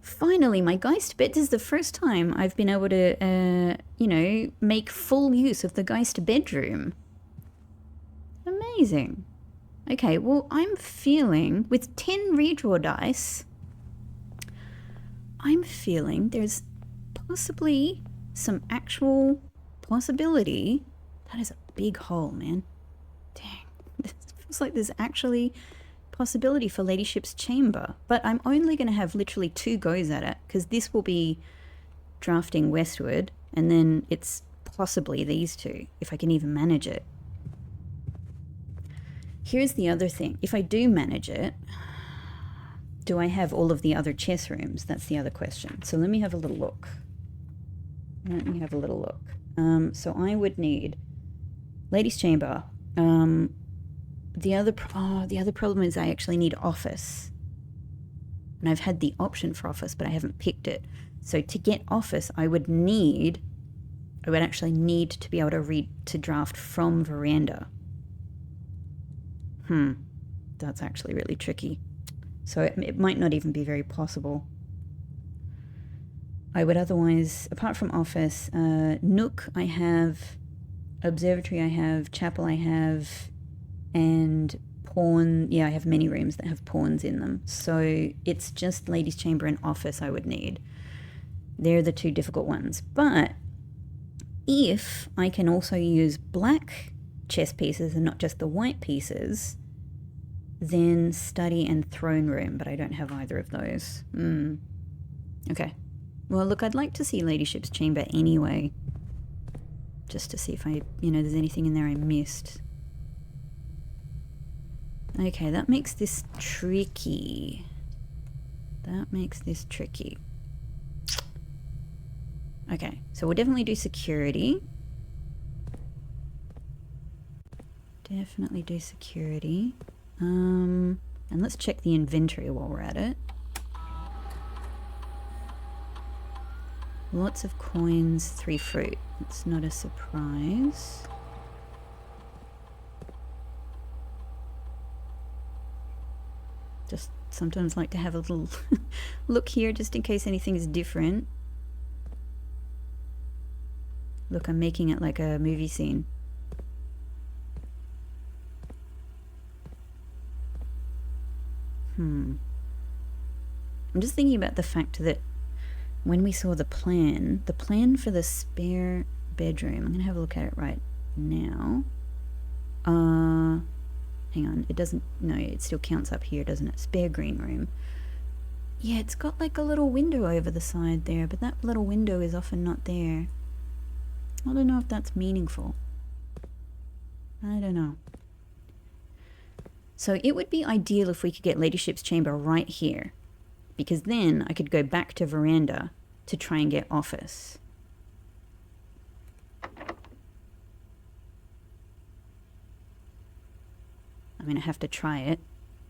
Finally, my Geist bed. This is the first time I've been able to, make full use of the Geist bedroom. Amazing. Okay, well, I'm feeling, with 10 redraw dice, I'm feeling there's possibly some actual possibility. That is a big hole, man. Dang. This feels like there's actually possibility for Ladyship's chamber, but I'm only going to have literally 2 goes at it, because this will be drafting westward, and then it's possibly these 2, if I can even manage it. Here's the other thing. If I do manage it, do I have all of the other chess rooms? That's the other question. So let me have a little look. So I would need Lady's chamber. The other problem is I actually need office. And I've had the option for office, but I haven't picked it. So to get office, I would actually need to be able to draft from veranda. That's actually really tricky. So it might not even be very possible. I would otherwise, apart from office, nook I have, observatory I have, chapel I have, and pawn, yeah, I have many rooms that have pawns in them. So it's just ladies' chamber and office I would need. They're the two difficult ones. But if I can also use black chess pieces and not just the white pieces, then study and throne room, but I don't have either of those. Okay. Well, look, I'd like to see ladyship's chamber anyway. Just to see if there's anything in there I missed. Okay, that makes this tricky. Okay, so we'll definitely do security. And let's check the inventory while we're at it. Lots of coins, 3 fruit. It's not a surprise. Just sometimes like to have a little look here just in case anything is different. Look, I'm making it like a movie scene. I'm just thinking about the fact that when we saw the plan for the spare bedroom, I'm going to have a look at it right now. Hang on, it doesn't, no, it still counts up here, doesn't it? Spare green room. Yeah, it's got like a little window over the side there, but that little window is often not there. I don't know if that's meaningful. I don't know. So it would be ideal if we could get ladyship's chamber right here, because then I could go back to veranda to try and get office. I'm going to have to try it.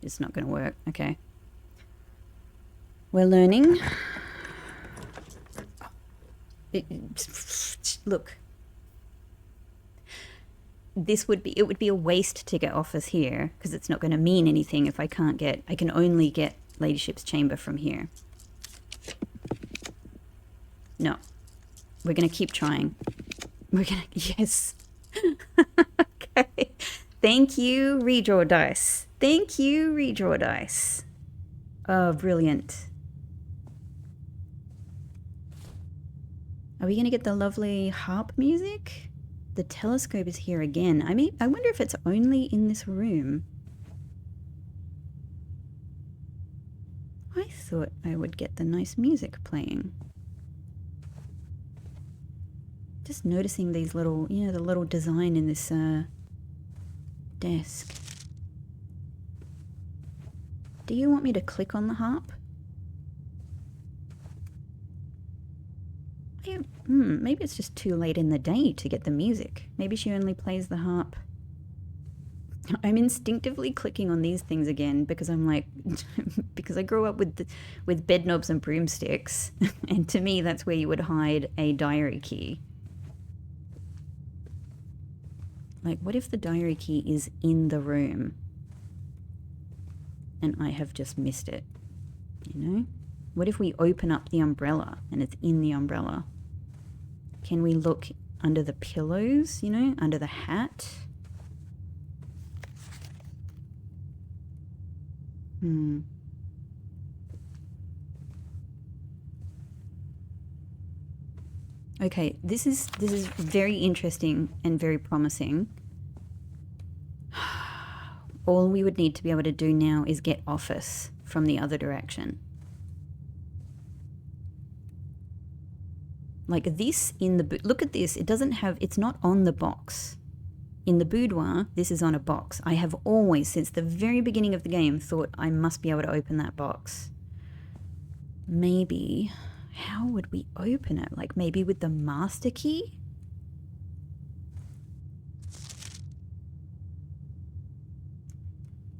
It's not going to work. Okay. We're learning. Look. It would be a waste to get office here because it's not going to mean anything if I can only get ladyship's chamber from here. No. We're going to keep trying. Yes. Okay. Thank you, redraw dice. Oh, brilliant. Are we going to get the lovely harp music? The telescope is here again. I wonder if it's only in this room. I thought I would get the nice music playing. Just noticing these little, the little design in this desk. Do you want me to click on the harp? Maybe it's just too late in the day to get the music. Maybe she only plays the harp. I'm instinctively clicking on these things again because I'm like, because I grew up with bed knobs and broomsticks, and to me that's where you would hide a diary key. Like, what if the diary key is in the room and I have just missed it? What if we open up the umbrella and it's in the umbrella? Can we look under the pillows, under the hat? Okay, this is very interesting and very promising. All we would need to be able to do now is get office from the other direction. Like this in the, look at this, it's not on the box. In the boudoir, this is on a box. I have always, since the very beginning of the game, thought I must be able to open that box. Maybe, how would we open it? Like maybe with the master key?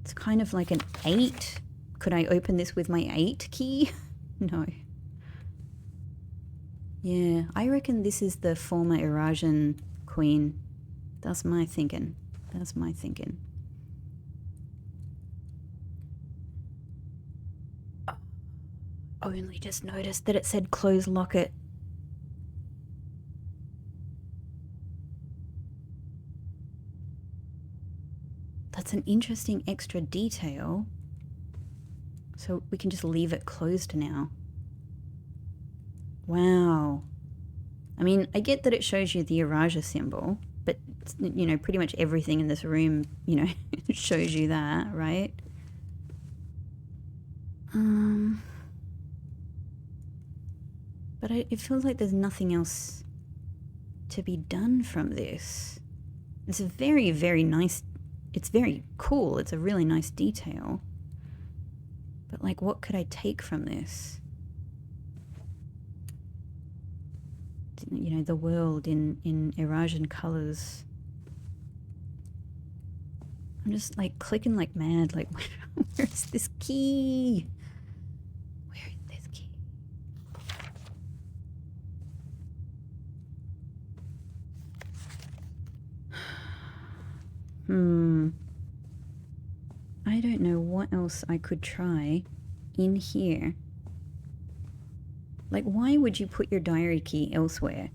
It's kind of like an 8. Could I open this with my 8 key? No. Yeah, I reckon this is the former Eurasian queen. That's my thinking. only just noticed that it said close locket. That's an interesting extra detail. So we can just leave it closed now. Wow. I mean, I get that it shows you the Araja symbol, but, you know, pretty much everything in this room, you know, shows you that, right? But it feels like there's nothing else to be done from this. It's a very, very nice, it's very cool. It's a really nice detail. But, like, what could I take from this? You know, the world in Eurasian colors. I'm just, like, clicking like mad, like, where's this key? Where is this key? I don't know what else I could try in here. Like, why would you put your diary key elsewhere?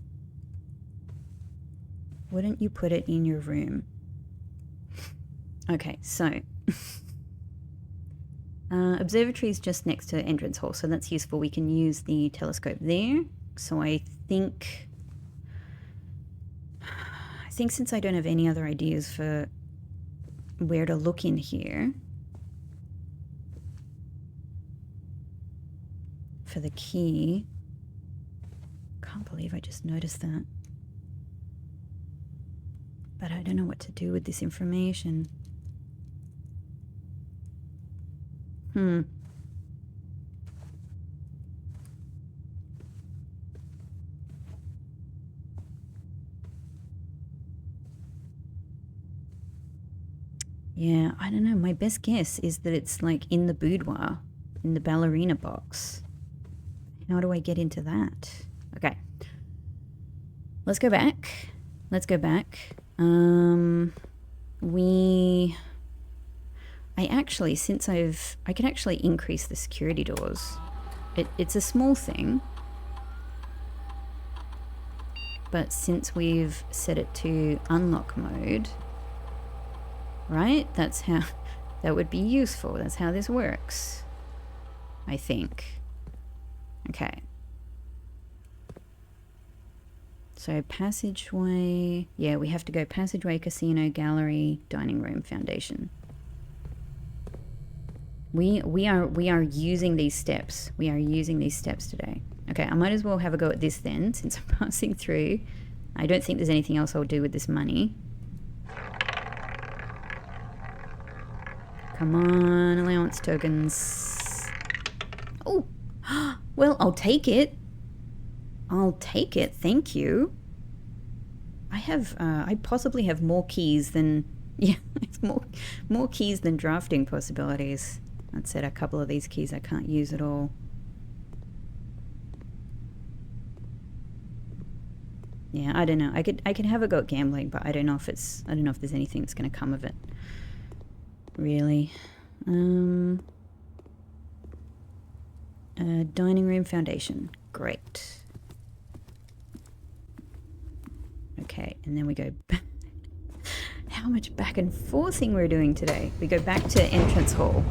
Wouldn't you put it in your room? Okay, so observatory is just next to entrance hall, so that's useful. We can use the telescope there. So I think since I don't have any other ideas for where to look in here for the key, can't believe I just noticed that. But I don't know what to do with this information. Yeah, I don't know. My best guess is that it's like in the boudoir, in the ballerina box. How do I get into that? Okay. Let's go back. Let's go back. I actually, since I can actually increase the security doors. It's a small thing. But since we've set it to unlock mode, right? That's how, that would be useful. That's how this works, I think. Okay. So passageway, yeah, we have to go passageway, casino, gallery, dining room, foundation. We are using these steps. We are using these steps today. Okay, I might as well have a go at this then, since I'm passing through. I don't think there's anything else I'll do with this money. Come on, allowance tokens. Oh, well, I'll take it. I'll take it, thank you. I possibly have more keys than, yeah, more keys than drafting possibilities. That said, a couple of these keys I can't use at all. Yeah, I don't know. I could have a go at gambling, but I don't know if there's anything that's going to come of it. Really. Dining room foundation. Great. Okay, and then we go back. How much back and forthing we're doing today. We go back to entrance hall.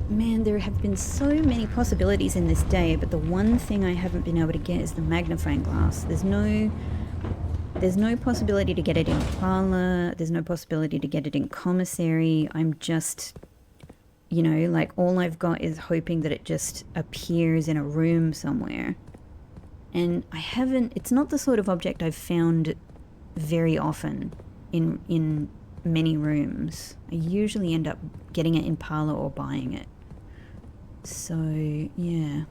Man, there have been so many possibilities in this day, but the one thing I haven't been able to get is the magnifying glass. There's no possibility to get it in parlor. There's no possibility to get it in commissary. I'm just, you know, like, all I've got is hoping that it just appears in a room somewhere. And it's not the sort of object I've found very often in many rooms. I usually end up getting it in parlor or buying it. So, yeah.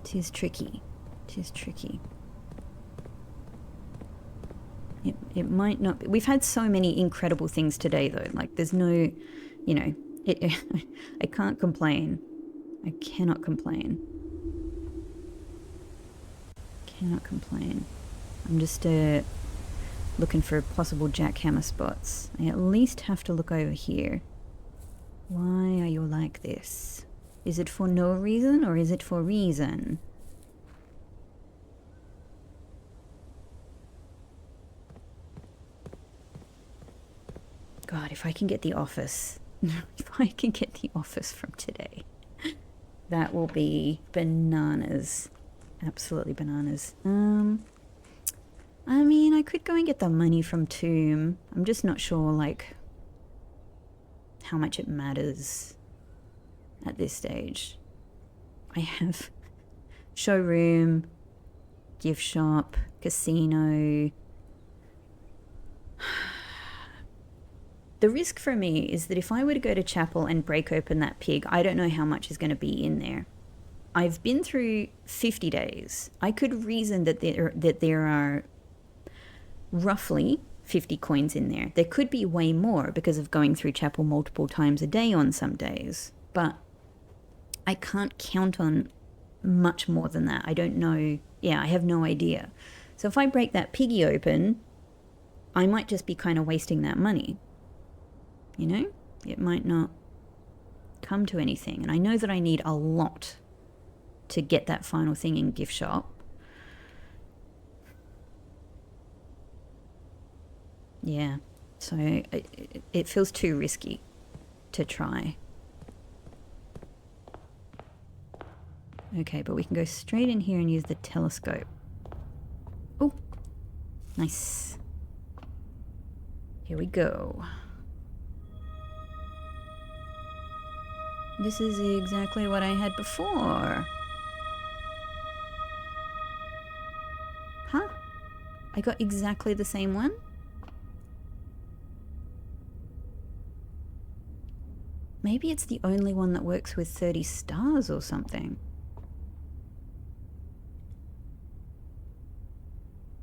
Tis tricky. Tis tricky. It might not be. We've had so many incredible things today, though. Like, there's no, you know, I can't complain. I cannot complain. Cannot complain. I'm just looking for possible jackhammer spots. I at least have to look over here Why are you like this? Is it for no reason or is it for reason? God, if I can get the office, if I can get the office from today, that will be bananas. Absolutely bananas. I mean, I could go and get the money from Tomb. I'm just not sure, like, how much it matters at this stage. I have showroom, gift shop, casino. The risk for me is that if I were to go to chapel and break open that pig, I don't know how much is going to be in there. I've been through 50 days. I could reason that there are roughly 50 coins in there. There could be way more because of going through chapel multiple times a day on some days. But I can't count on much more than that. I don't know. Yeah, I have no idea. So if I break that piggy open, I might just be kind of wasting that money. You know, it might not come to anything. And I know that I need a lot to get that final thing in gift shop. Yeah, so it feels too risky to try. Okay, but we can go straight in here and use the telescope. Oh, nice. Here we go. This is exactly what I had before. Huh? I got exactly the same one? Maybe it's the only one that works with 30 stars or something.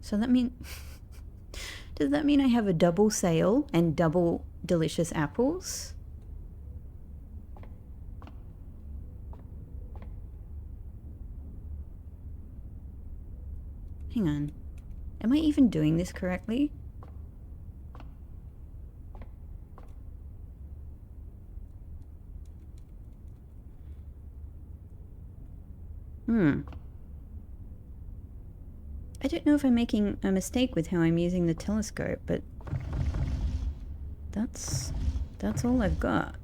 So that mean... Does that mean I have a double sale and double delicious apples? Hang on. Am I even doing this correctly? I don't know if I'm making a mistake with how I'm using the telescope, but that's all I've got.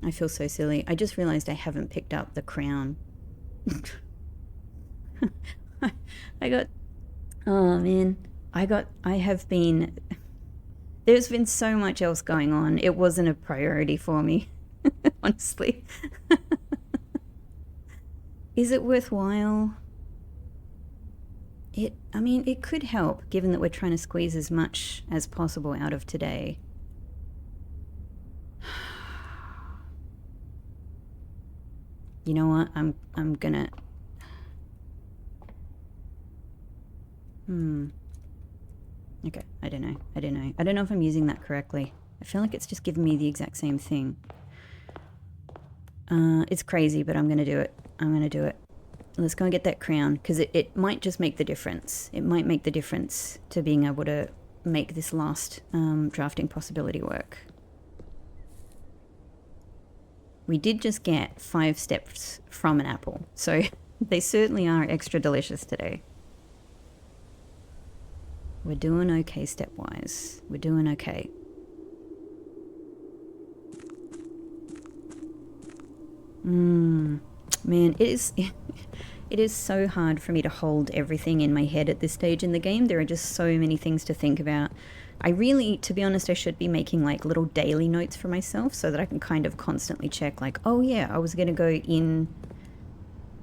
I feel so silly. I just realized I haven't picked up the crown. I got... Oh, man. There's been so much else going on. It wasn't a priority for me, honestly. Is it worthwhile? I mean, it could help, given that we're trying to squeeze as much as possible out of today. You know what? I'm gonna... Okay, I don't know. I don't know if I'm using that correctly. I feel like it's just giving me the exact same thing. It's crazy, but I'm gonna do it. Let's go and get that crown, because it might just make the difference. It might make the difference to being able to make this last drafting possibility work. We did just get 5 steps from an apple, so they certainly are extra delicious today. We're doing okay stepwise. We're doing okay. Man, it is so hard for me to hold everything in my head at this stage in the game. There are just so many things to think about. I really, to be honest, I should be making like little daily notes for myself so that I can kind of constantly check like, oh yeah, I was going to go in,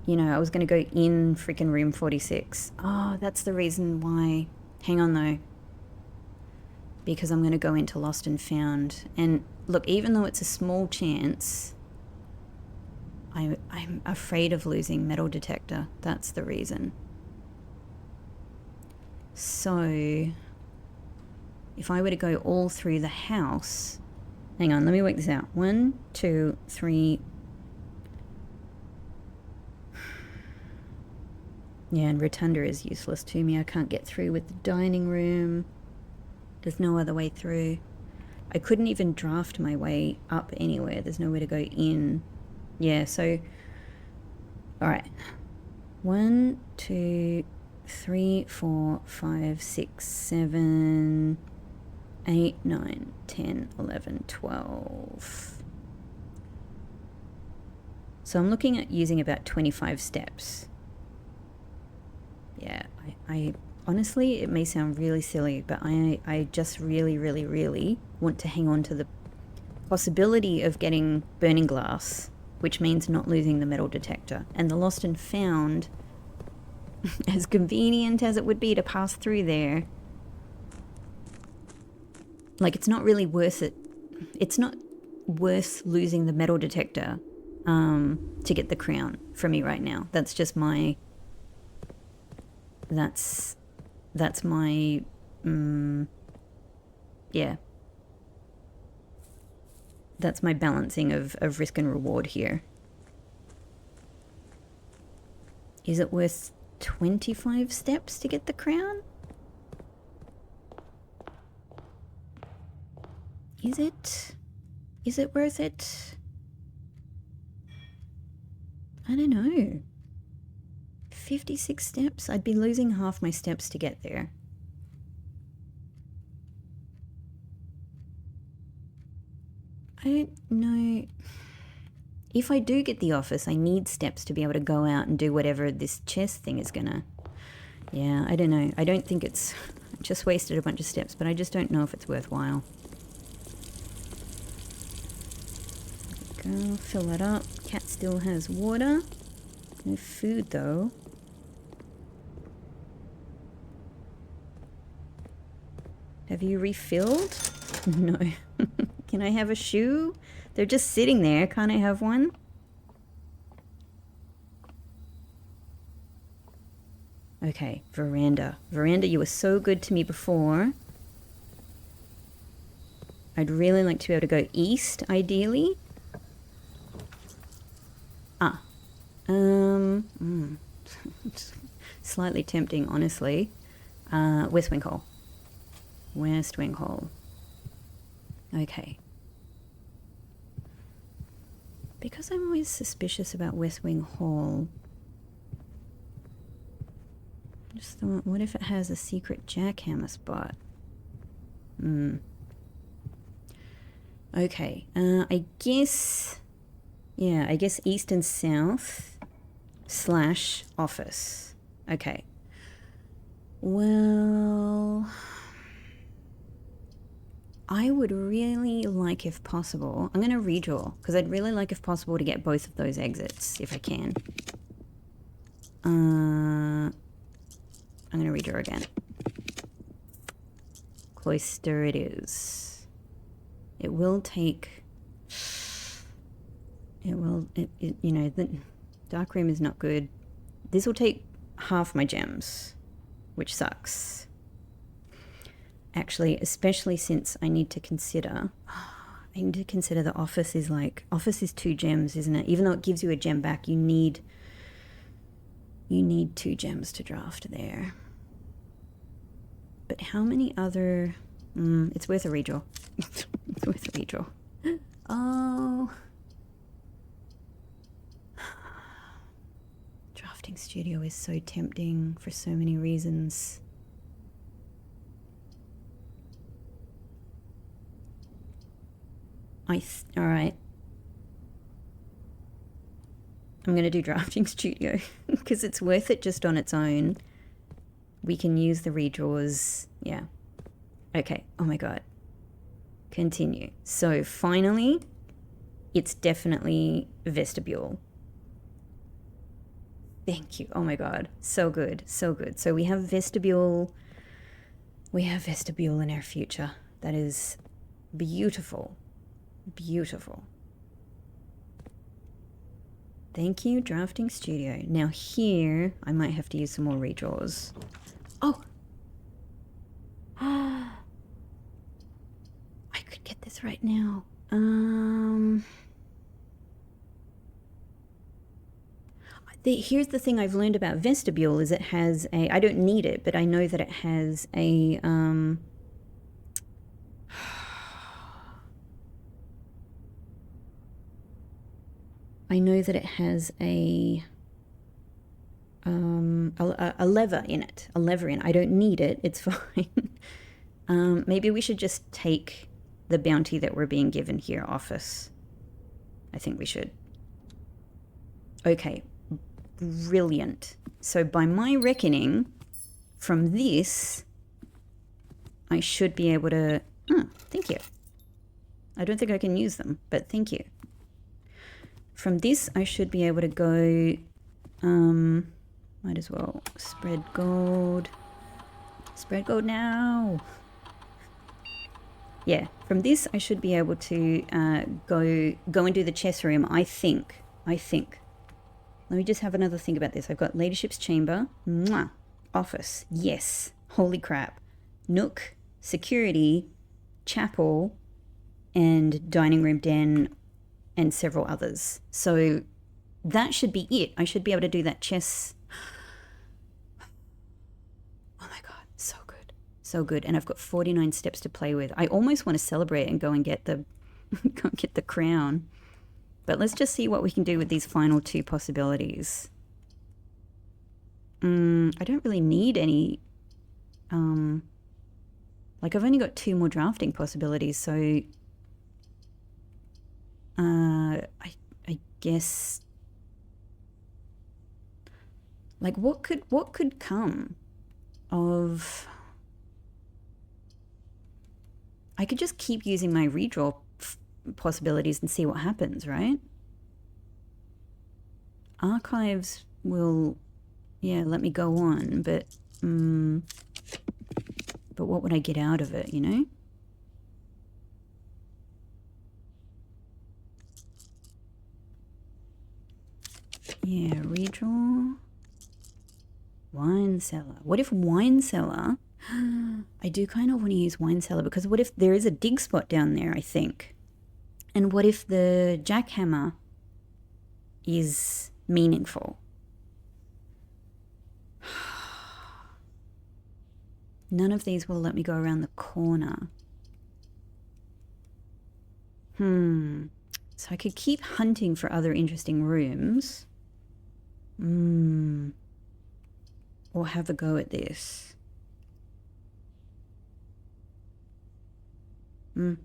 you know, I was going to go in freaking room 46. Oh, that's the reason why. Hang on though. Because I'm going to go into Lost and Found. And look, even though it's a small chance, I'm afraid of losing metal detector. That's the reason. So, if I were to go all through the house... Hang on, let me work this out. 1, 2, 3... Yeah, and rotunda is useless to me. I can't get through with the dining room. There's no other way through. I couldn't even draft my way up anywhere. There's nowhere to go in. Yeah, so... Alright. 1, 2, 3, 4, 5, 6, 7, 8, 9, 10, 11, 12. So I'm looking at using about 25 steps. Yeah, I honestly, it may sound really silly, but I just really, really, really want to hang on to the possibility of getting burning glass, which means not losing the metal detector. And the lost and found, as convenient as it would be to pass through there, like, it's not really worth it. It's not worth losing the metal detector to get the crown for me right now. That's just my... That's my... yeah. That's my balancing of risk and reward here. Is it worth 25 steps to get the crown? Is it? Is it worth it? I don't know. 56 steps? I'd be losing half my steps to get there. I don't know. If I do get the office, I need steps to be able to go out and do whatever this chest thing is gonna... Yeah, I don't know. I don't think it's... just wasted a bunch of steps, but I just don't know if it's worthwhile. Go, fill that up. Cat still has water. No food, though. Have you refilled? No. Can I have a shoe? They're just sitting there. Can't I have one? Okay, veranda. Veranda, you were so good to me before. I'd really like to be able to go east, ideally. Ah. Slightly tempting, honestly. West wing hall. West wing hall. Okay. Because I'm always suspicious about West Wing Hall, I just thought, what if it has a secret jackhammer spot? Okay, I guess... Yeah, I guess east and south / office. Okay. Well... I would really like, if possible... I'm going to redraw, because I'd really like, if possible, to get both of those exits, if I can. I'm going to redraw again. Cloister it is. It will take... It will... you know, the dark room is not good. This will take half my gems, which sucks. Actually, especially since I need to consider... I need to consider the office is like... Office is 2 gems, isn't it? Even though it gives you a gem back, you need 2 gems to draft there. But how many other... it's worth a redraw. It's worth a redraw. Oh... Drafting studio is so tempting for so many reasons. Alright. I'm going to do drafting studio because it's worth it just on its own. We can use the redraws. Yeah. Okay. Oh my god. Continue. So finally, it's definitely Vestibule. Thank you. Oh my god. So good. So good. So we have Vestibule. We have Vestibule in our future. That is beautiful. Beautiful. Thank you, Drafting Studio. Now here, I might have to use some more redraws. Oh! I could get this right now. Here's the thing I've learned about Vestibule is it has a, I don't need it, but I know that it has a, I know that it has a lever in it, I don't need it, it's fine. Maybe we should just take the bounty that we're being given here off us. I think we should. Okay. Brilliant. So by my reckoning, from this, I should be able to... Oh, thank you. I don't think I can use them, but thank you. From this, I should be able to go... might as well spread gold. Spread gold now. Yeah, from this, I should be able to go and do the chess room, I think. Let me just have another think about this. I've got ladyship's chamber. Mwah. Office. Yes. Holy crap. Nook, security, chapel, and dining room den, and several others. So that should be it. I should be able to do that chess. Oh my god. So good. So good. And I've got 49 steps to play with. I almost want to celebrate and go and get the crown. But let's just see what we can do with these final two possibilities. I don't really need any... like, I've only got 2 more drafting possibilities, so... I guess... Like, what could come of... I could just keep using my redraw possibilities and see what happens, right? Archives will, yeah, let me go on, but what would I get out of it, you know? Yeah, redraw. Wine cellar. What if wine cellar? I do kind of want to use wine cellar because what if there is a dig spot down there, I think. And what if the jackhammer is meaningful? None of these will let me go around the corner. So I could keep hunting for other interesting rooms. Or have a go at this. I'm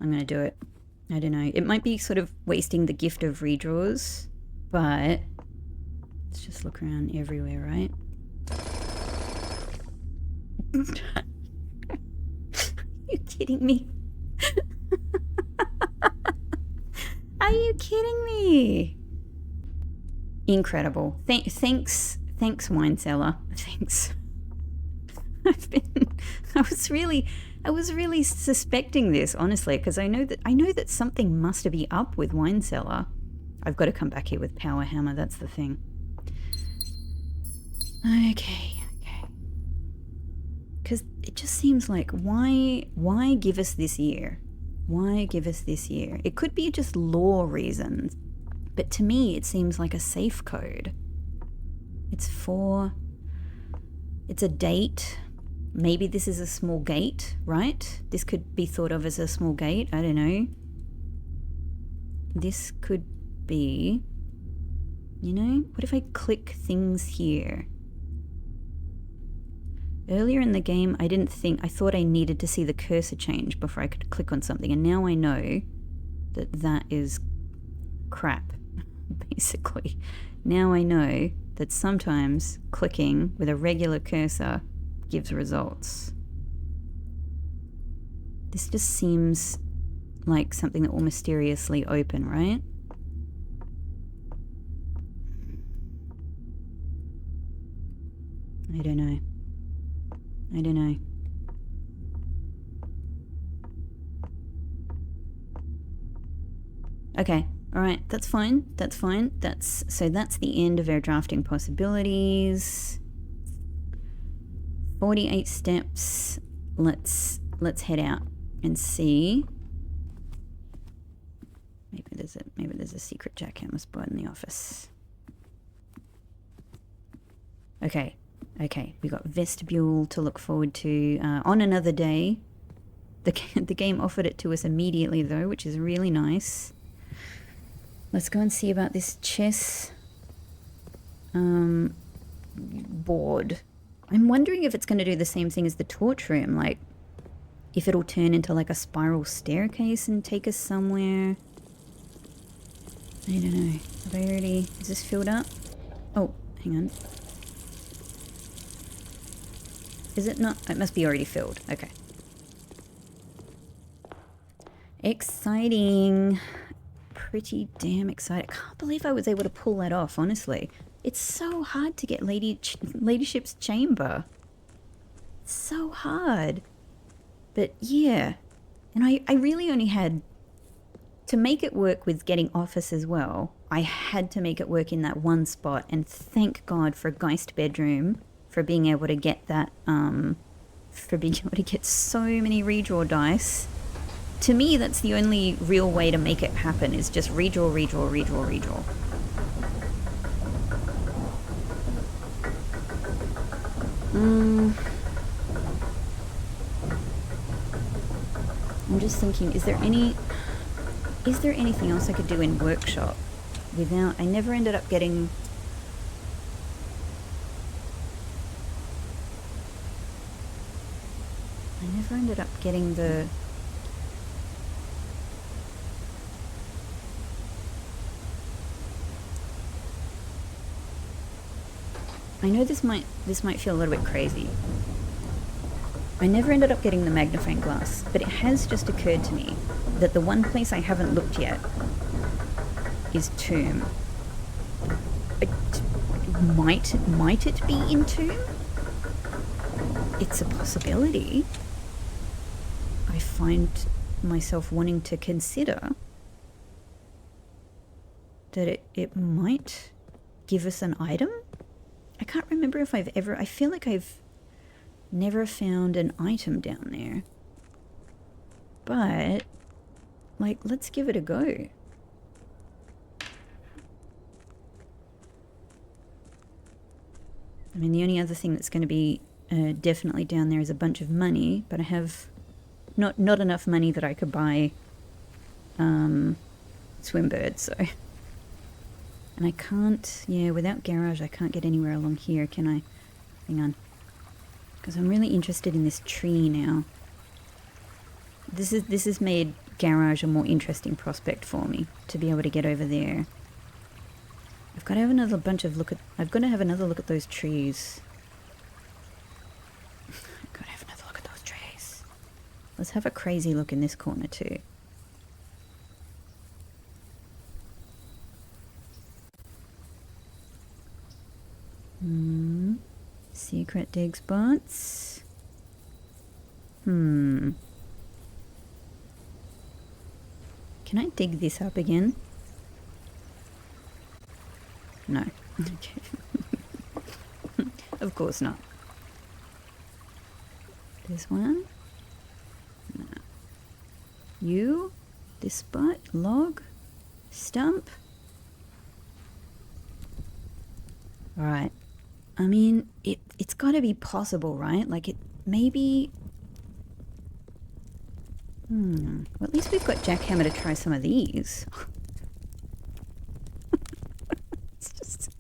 going to do it. I don't know. It might be sort of wasting the gift of redraws, but let's just look around everywhere, right? Are you kidding me? Are you kidding me? Incredible. Thanks, wine cellar. Thanks. I was really suspecting this, honestly, because I know that something must be up with wine cellar. I've got to come back here with power hammer, that's the thing. Okay. Because it just seems like, why give us this year? Why give us this year? It could be just law reasons, but to me it seems like a safe code. It's a date. Maybe this is a small gate, right? This could be thought of as a small gate. I don't know. This could be, you know, what if I click things here? Earlier in the game, I thought I needed to see the cursor change before I could click on something, and now I know that is crap, basically. Now I know that sometimes clicking with a regular cursor gives results. This just seems like something that will mysteriously open, right? I don't know. Okay, alright, that's fine. So that's the end of our drafting possibilities. 48 steps. Let's head out and see maybe there's a secret jackhammer spot in the office. Okay, we got Vestibule to look forward to on another day. The game offered it to us immediately though, which is really nice. Let's go and see about this chess board. I'm wondering if it's going to do the same thing as the torch room, like if it'll turn into like a spiral staircase and take us somewhere. I don't know. Have I already... Is this filled up? Oh, hang on. Is it not? It must be already filled. Okay. Exciting. Pretty damn excited. I can't believe I was able to pull that off, honestly. It's so hard to get ladyship's chamber. It's so hard. But yeah. And I really only had... To make it work with getting office as well, I had to make it work in that one spot. And thank God for Geist Bedroom for being able to get that, for being able to get so many redraw dice. To me, that's the only real way to make it happen, is just redraw, redraw, redraw, redraw. I'm just thinking, is there anything else I could do in workshop without... I never ended up getting... the... I know this might feel a little bit crazy. I never ended up getting the magnifying glass, but it has just occurred to me that the one place I haven't looked yet is Tomb. Might it be in Tomb? It's a possibility. I find myself wanting to consider that it might give us an item. I can't remember if I feel like I've never found an item down there. But, like, let's give it a go. I mean, the only other thing that's going to be definitely down there is a bunch of money, but I have not enough money that I could buy swim birds, so... And I can't, yeah, without garage I can't get anywhere along here, can I? Hang on. Because I'm really interested in this tree now. This has made garage a more interesting prospect for me, to be able to get over there. I've got to have another I've got to have another look at those trees. I've got to have another look at those trees. Let's have a crazy look in this corner too. Secret dig spots. Can I dig this up again? No. Okay. Of course not. This one? No. You? This spot? Log? Stump? Alright. I mean, it's got to be possible, right? Like, it maybe... Well, at least we've got jackhammer to try some of these. It's just...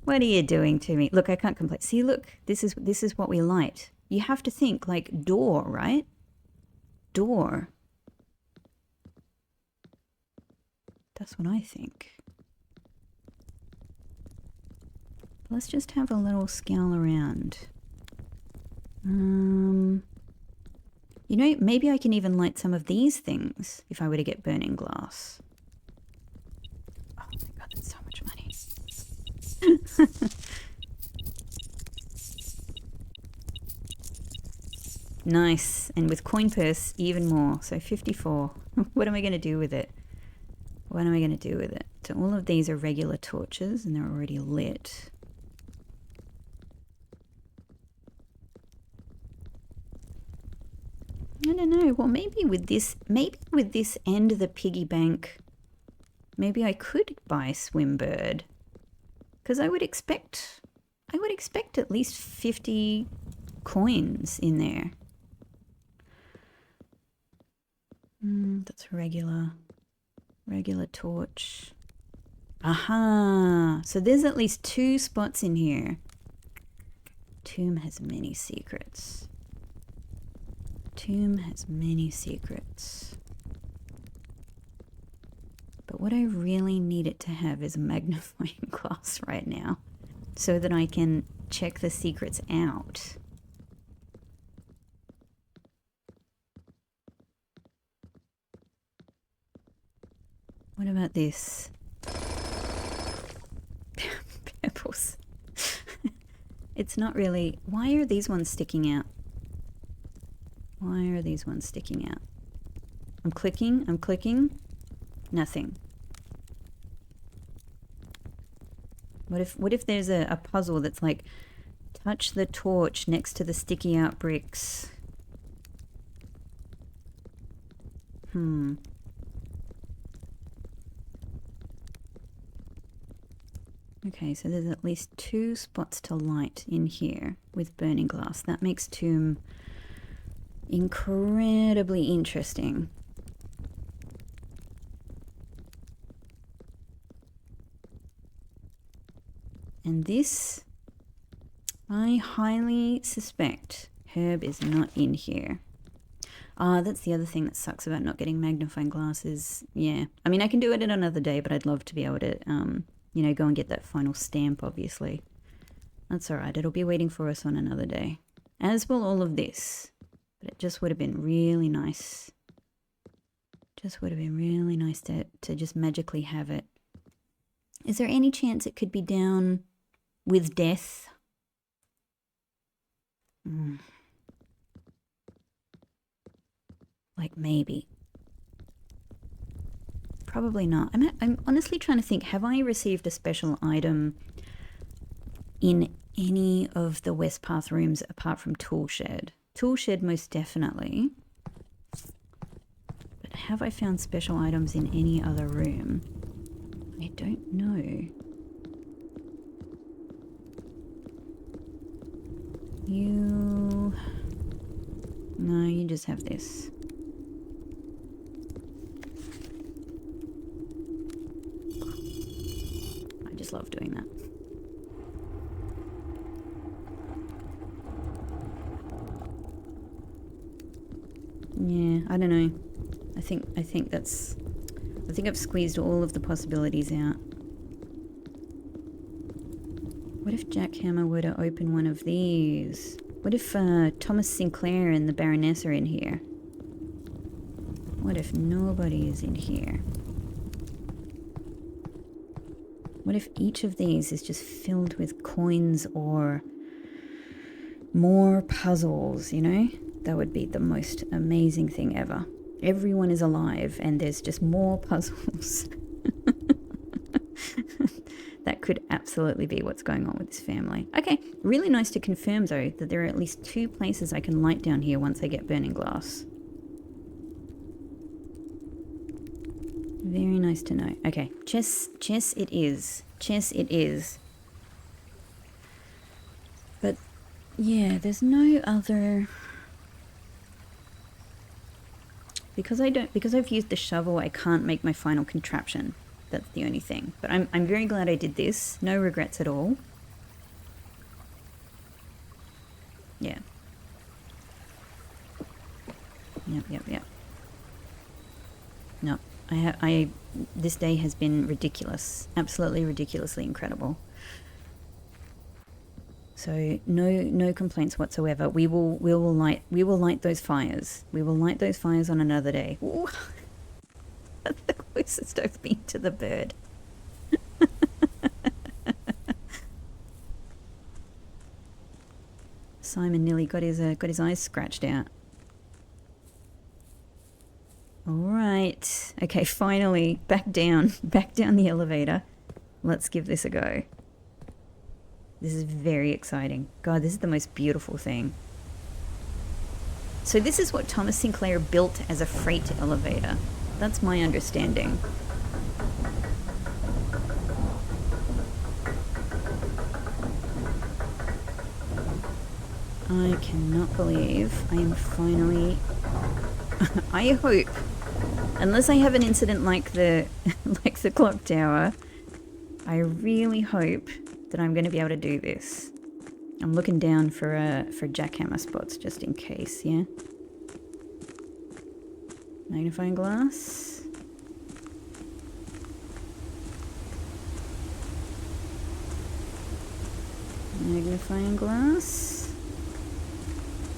What are you doing to me? Look, I can't complain. See, look, this is what we light. You have to think, like, door, right? Door. That's what I think. Let's just have a little scowl around. You know, maybe I can even light some of these things if I were to get burning glass. Oh my god, that's so much money. Nice. And with coin purse, even more. So 54. What am I going to do with it? What am I going to do with it? So all of these are regular torches and they're already lit. don't know. Well, maybe with this and the piggy bank, maybe I could buy Swimbird. Because I would expect at least 50 coins in there. That's regular torch. Aha! So there's at least 2 spots in here. Tomb has many secrets. Tomb has many secrets. But what I really need it to have is a magnifying glass right now, so that I can check the secrets out. What about this? Pebbles. It's not really... Why are these ones sticking out? Why are these ones sticking out? I'm clicking. Nothing. What if there's a puzzle that's like, touch the torch next to the sticky out bricks? Okay, so there's at least 2 spots to light in here with burning glass. That makes Tomb incredibly interesting. And this, I highly suspect Herb is not in here. That's the other thing that sucks about not getting magnifying glasses. Yeah, I mean, I can do it another day, but I'd love to be able to, you know, go and get that final stamp, obviously. That's all right. It'll be waiting for us on another day. As will all of this. But it just would have been really nice. Just would have been really nice to just magically have it. Is there any chance it could be down with death? Like maybe. Probably not. I'm honestly trying to think, have I received a special item in any of the Westpath rooms apart from Toolshed? Toolshed most definitely. But have I found special items in any other room? I don't know. No, you just have this. I just love doing that. Yeah, I don't know. I think I've squeezed all of the possibilities out. What if Jackhammer were to open one of these? What if Thomas Sinclair and the Baroness are in here? What if nobody is in here? What if each of these is just filled with coins or more puzzles, you know? That would be the most amazing thing ever. Everyone is alive and there's just more puzzles. That could absolutely be what's going on with this family. Okay, really nice to confirm though that there are at least 2 places I can light down here once I get burning glass. Very nice to know. Okay, chess it is. Chess it is. But yeah, there's no other... Because I've used the shovel, I can't make my final contraption. That's the only thing. But I'm very glad I did this. No regrets at all. Yeah. Yep. No, this day has been ridiculous. Absolutely ridiculously incredible. So no complaints whatsoever. We will light those fires. We will light those fires on another day. Ooh. That's the closest I've been to the bird. Simon nearly got his eyes scratched out. All right. Okay, finally back down the elevator. Let's give this a go. This is very exciting. God, this is the most beautiful thing. So this is what Thomas Sinclair built as a freight elevator. That's my understanding. I cannot believe I am finally... I hope, unless I have an incident like the like the clock tower, I really hope that I'm going to be able to do this. I'm looking down for jackhammer spots just in case, yeah? Magnifying glass. Magnifying glass.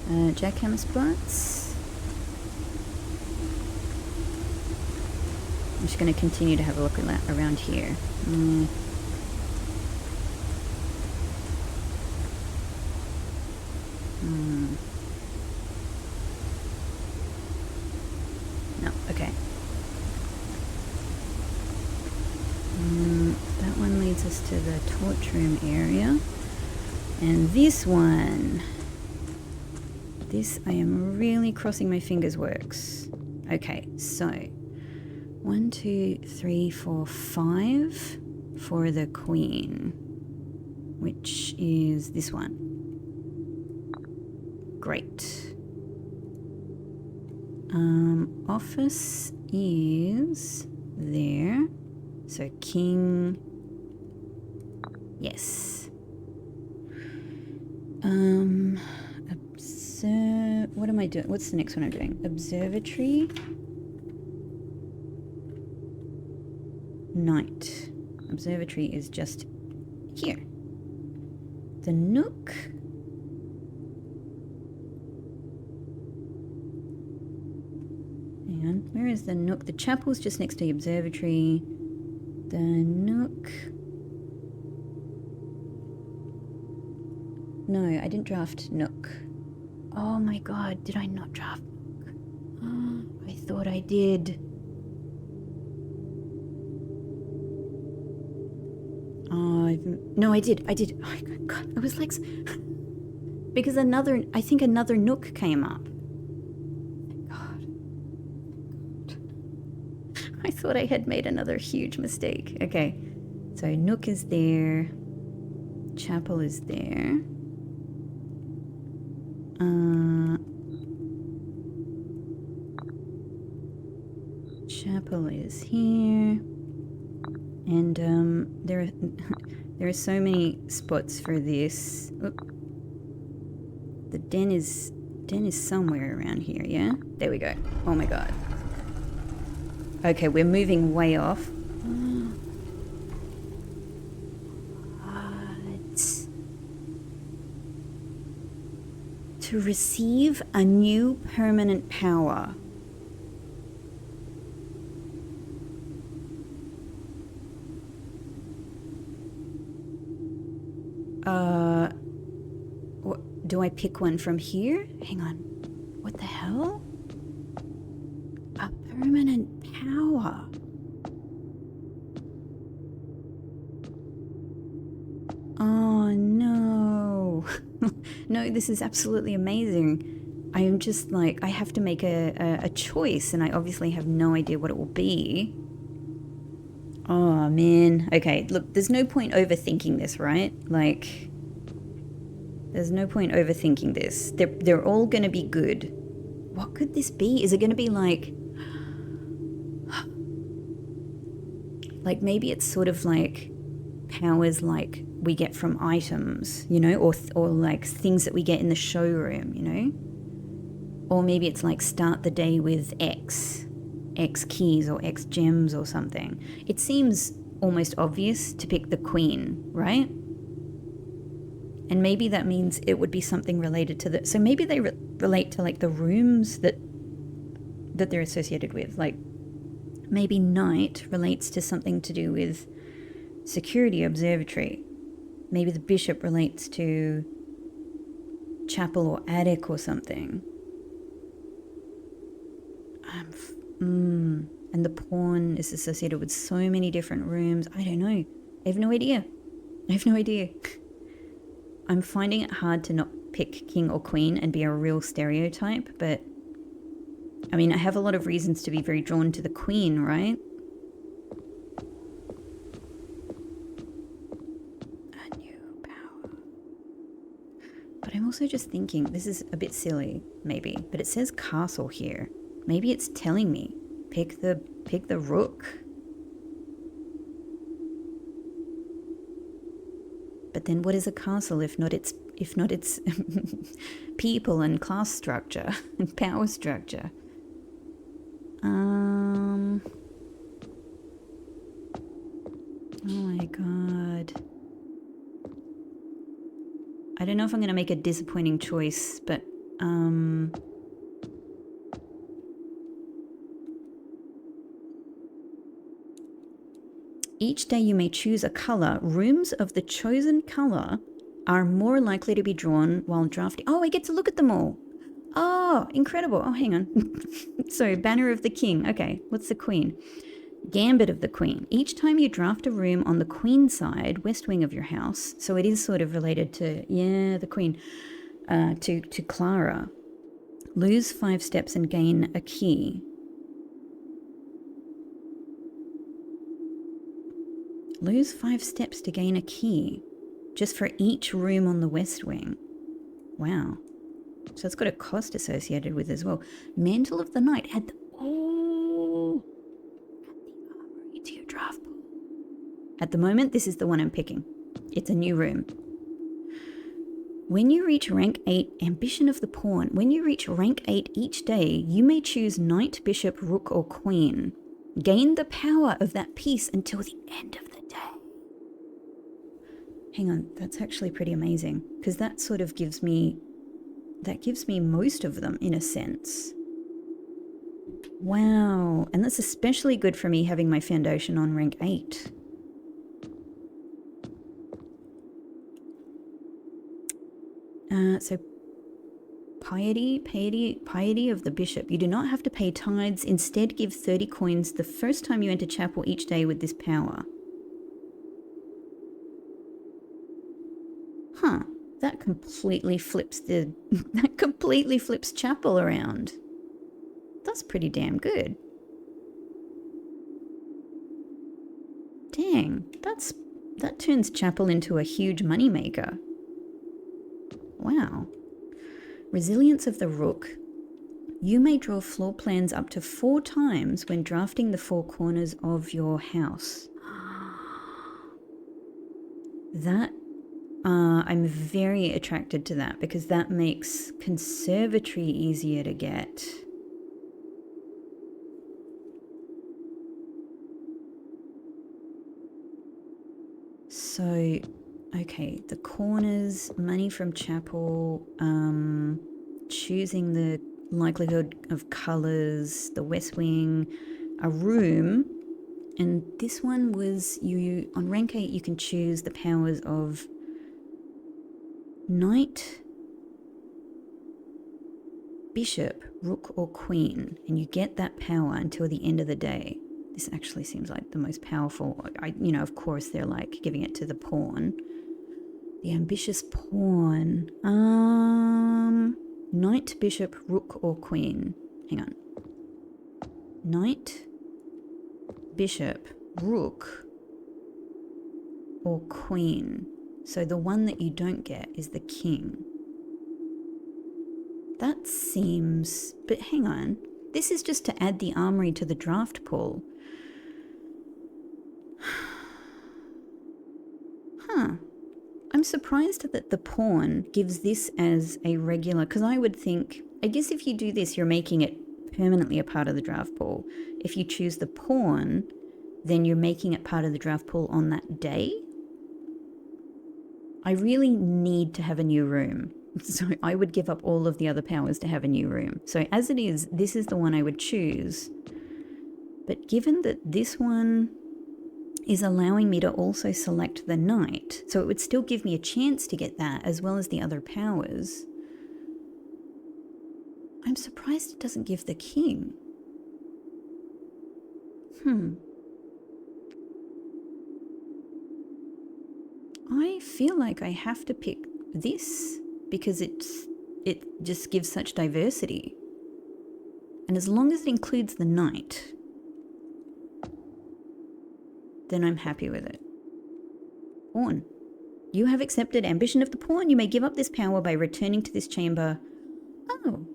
Jackhammer spots. I'm just going to continue to have a look around here. No, okay. That one leads us to the torch room area. And this one... This, I am really crossing my fingers, works. Okay, so 1, 2, 3, 4, 5 for the queen, which is this one. Great. Office is there. So king. Yes. What am I doing? What's the next one I'm doing? Observatory. Night. Observatory is just here. The nook. Hang on. Where is the nook? The chapel's just next to the observatory. The nook. No, I didn't draft nook. Oh my god, did I not draft nook? Oh, I thought I did. Oh, no, I did. Oh my god, I was like... because I think another nook came up. Thank god. I thought I had made another huge mistake. Okay, so nook is there. Chapel is there. Chapel is here, and there are so many spots for this. Oop. The den is somewhere around here. Yeah, there we go. Oh my god. Okay, we're moving way off. To receive a new permanent power. Do I pick one from here? Hang on. What the hell? A permanent power. Oh no. No, this is absolutely amazing. I am just like, I have to make a choice, and I obviously have no idea what it will be. Oh man. Okay, look, there's no point overthinking this, right? Like, there's no point overthinking this. They're all gonna be good. What could this be? Is it gonna be like maybe it's sort of like powers like we get from items, you know, or like things that we get in the showroom, you know? Or maybe it's like start the day with X keys or X gems or something. It seems almost obvious to pick the queen, right? And maybe that means it would be something related to the... So maybe they relate to like the rooms that they're associated with. Like maybe night relates to something to do with security observatory. Maybe the bishop relates to chapel or attic or something. And the pawn is associated with so many different rooms. I don't know. I have no idea. I'm finding it hard to not pick king or queen and be a real stereotype, but I mean, I have a lot of reasons to be very drawn to the queen, right? A new power. But I'm also just thinking, this is a bit silly, maybe, but it says castle here. Maybe it's telling me, pick the rook. But then what is a castle if not its people and class structure and power structure? Oh my god. I don't know if I'm going to make a disappointing choice, but each day you may choose a color. Rooms of the chosen color are more likely to be drawn while drafting. Oh, I get to look at them all. Oh, incredible. Oh, hang on. So, Banner of the King. Okay, what's the Queen? Gambit of the Queen. Each time you draft a room on the Queen side, west wing of your house, so it is sort of related to, yeah, the Queen, to Clara. Lose 5 steps and gain a key. Lose 5 steps to gain a key, just for each room on the west wing. Wow. So it's got a cost associated with it as well. Mantle of the Night. Add the armory to your draft pool. At the moment, this is the one I'm picking. It's a new room. When you reach rank 8, Ambition of the Pawn. When you reach rank 8 each day, you may choose Knight, Bishop, Rook, or Queen. Gain the power of that piece until the end of the day. Hang on, that's actually pretty amazing, because that sort of gives me most of them in a sense. Wow, and that's especially good for me having my foundation on rank 8. So piety of the bishop. You do not have to pay tithes. Instead, give 30 coins the first time you enter chapel each day with this power. Huh. That completely flips chapel around. That's pretty damn good. Dang, that turns chapel into a huge moneymaker. Wow. Resilience of the Rook. You may draw floor plans up to 4 times when drafting the 4 corners of your house. That, I'm very attracted to that because that makes conservatory easier to get. So, okay, the corners, money from chapel, choosing the likelihood of colours, the west wing, a room, and this one was on rank 8 you can choose the powers of Knight, Bishop, Rook or Queen, and you get that power until the end of the day. This actually seems like the most powerful. Of course they're like giving it to the pawn. The ambitious pawn. Knight, Bishop, Rook or Queen. Hang on. Knight, Bishop, Rook or Queen. So the one that you don't get is the King. That seems... But hang on. This is just to add the armory to the draft pool. Huh. I'm surprised that the pawn gives this as a regular, because I would think, I guess if you do this, you're making it permanently a part of the draft pool. If you choose the pawn, then you're making it part of the draft pool on that day. I really need to have a new room. So I would give up all of the other powers to have a new room. So as it is, this is the one I would choose. But given that this one is allowing me to also select the knight, so it would still give me a chance to get that as well as the other powers. I'm surprised it doesn't give the king. I feel like I have to pick this because it just gives such diversity. And as long as it includes the knight, then I'm happy with it. Pawn. You have accepted ambition of the pawn. You may give up this power by returning to this chamber. Oh.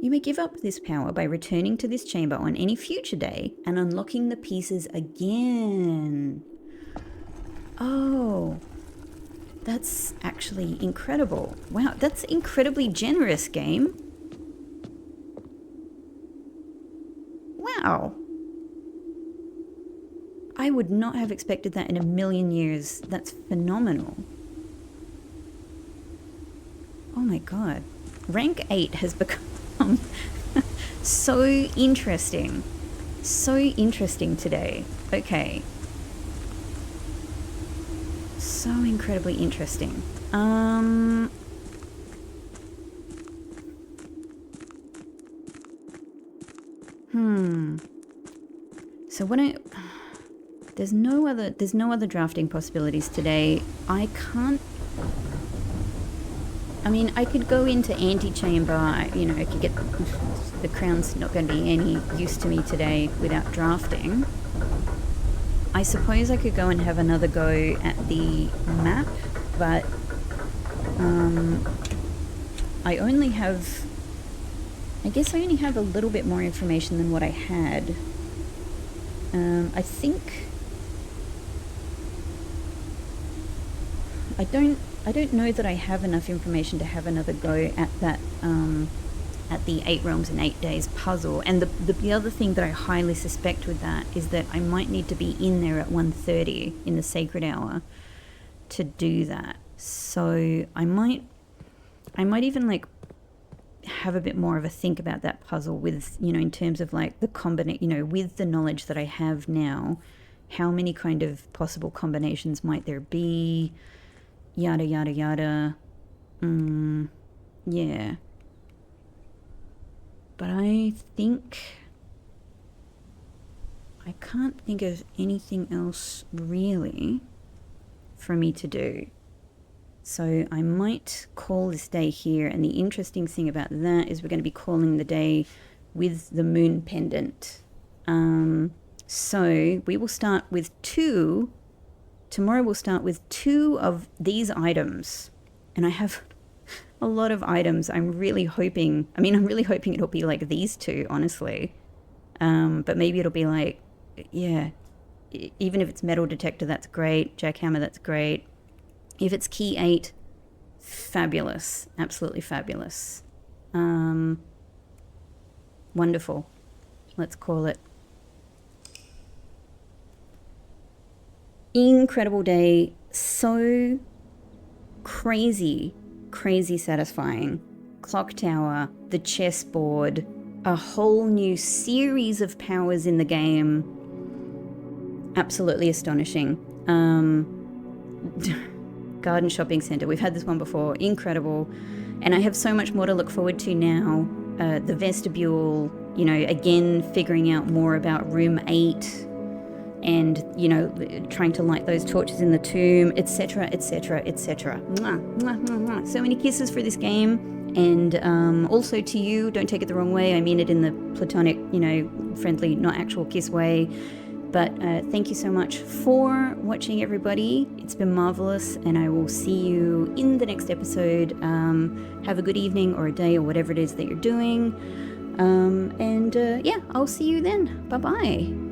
You may give up this power by returning to this chamber on any future day and unlocking the pieces again. Oh. That's actually incredible. Wow, that's incredibly generous, game. Wow. I would not have expected that in a million years. That's phenomenal. Oh my god. Rank 8 has become so interesting. So interesting today. Okay. So incredibly interesting. So when there's no other drafting possibilities today. I mean, I could go into antechamber. I could get the crown's not going to be any use to me today without drafting. I suppose I could go and have another go at the map, but I guess I only have a little bit more information than what I had. I think I don't know that I have enough information to have another go at that at the 8 realms in 8 days puzzle. And the other thing that I highly suspect with that is that I might need to be in there at 1:30 in the sacred hour to do that. So I might even like have a bit more of a think about that puzzle with, in terms of like the with the knowledge that I have now, how many kind of possible combinations might there be, yada yada yada. Yeah. But I can't think of anything else really for me to do. So I might call this day here, and the interesting thing about that is we're going to be calling the day with the moon pendant. So we will start with 2. Tomorrow we'll start with 2 of these items. And I have a lot of items. I'm really hoping it'll be like these 2, honestly. But maybe it'll be like, yeah, even if it's metal detector, that's great. Jackhammer, that's great. If it's key 8, fabulous. Absolutely fabulous. Wonderful. Let's call it. Incredible day. So crazy satisfying. Clock tower, the chessboard, a whole new series of powers in the game. Absolutely astonishing. Garden shopping center. We've had this one before. Incredible. And I have so much more to look forward to now. The vestibule, again, figuring out more about room 8 and, trying to light those torches in the tomb, etc., etc., etc. So many kisses for this game. And also to you, don't take it the wrong way. I mean it in the platonic, friendly, not actual kiss way. But thank you so much for watching, everybody. It's been marvelous, and I will see you in the next episode. Have a good evening or a day or whatever it is that you're doing. Yeah, I'll see you then. Bye-bye.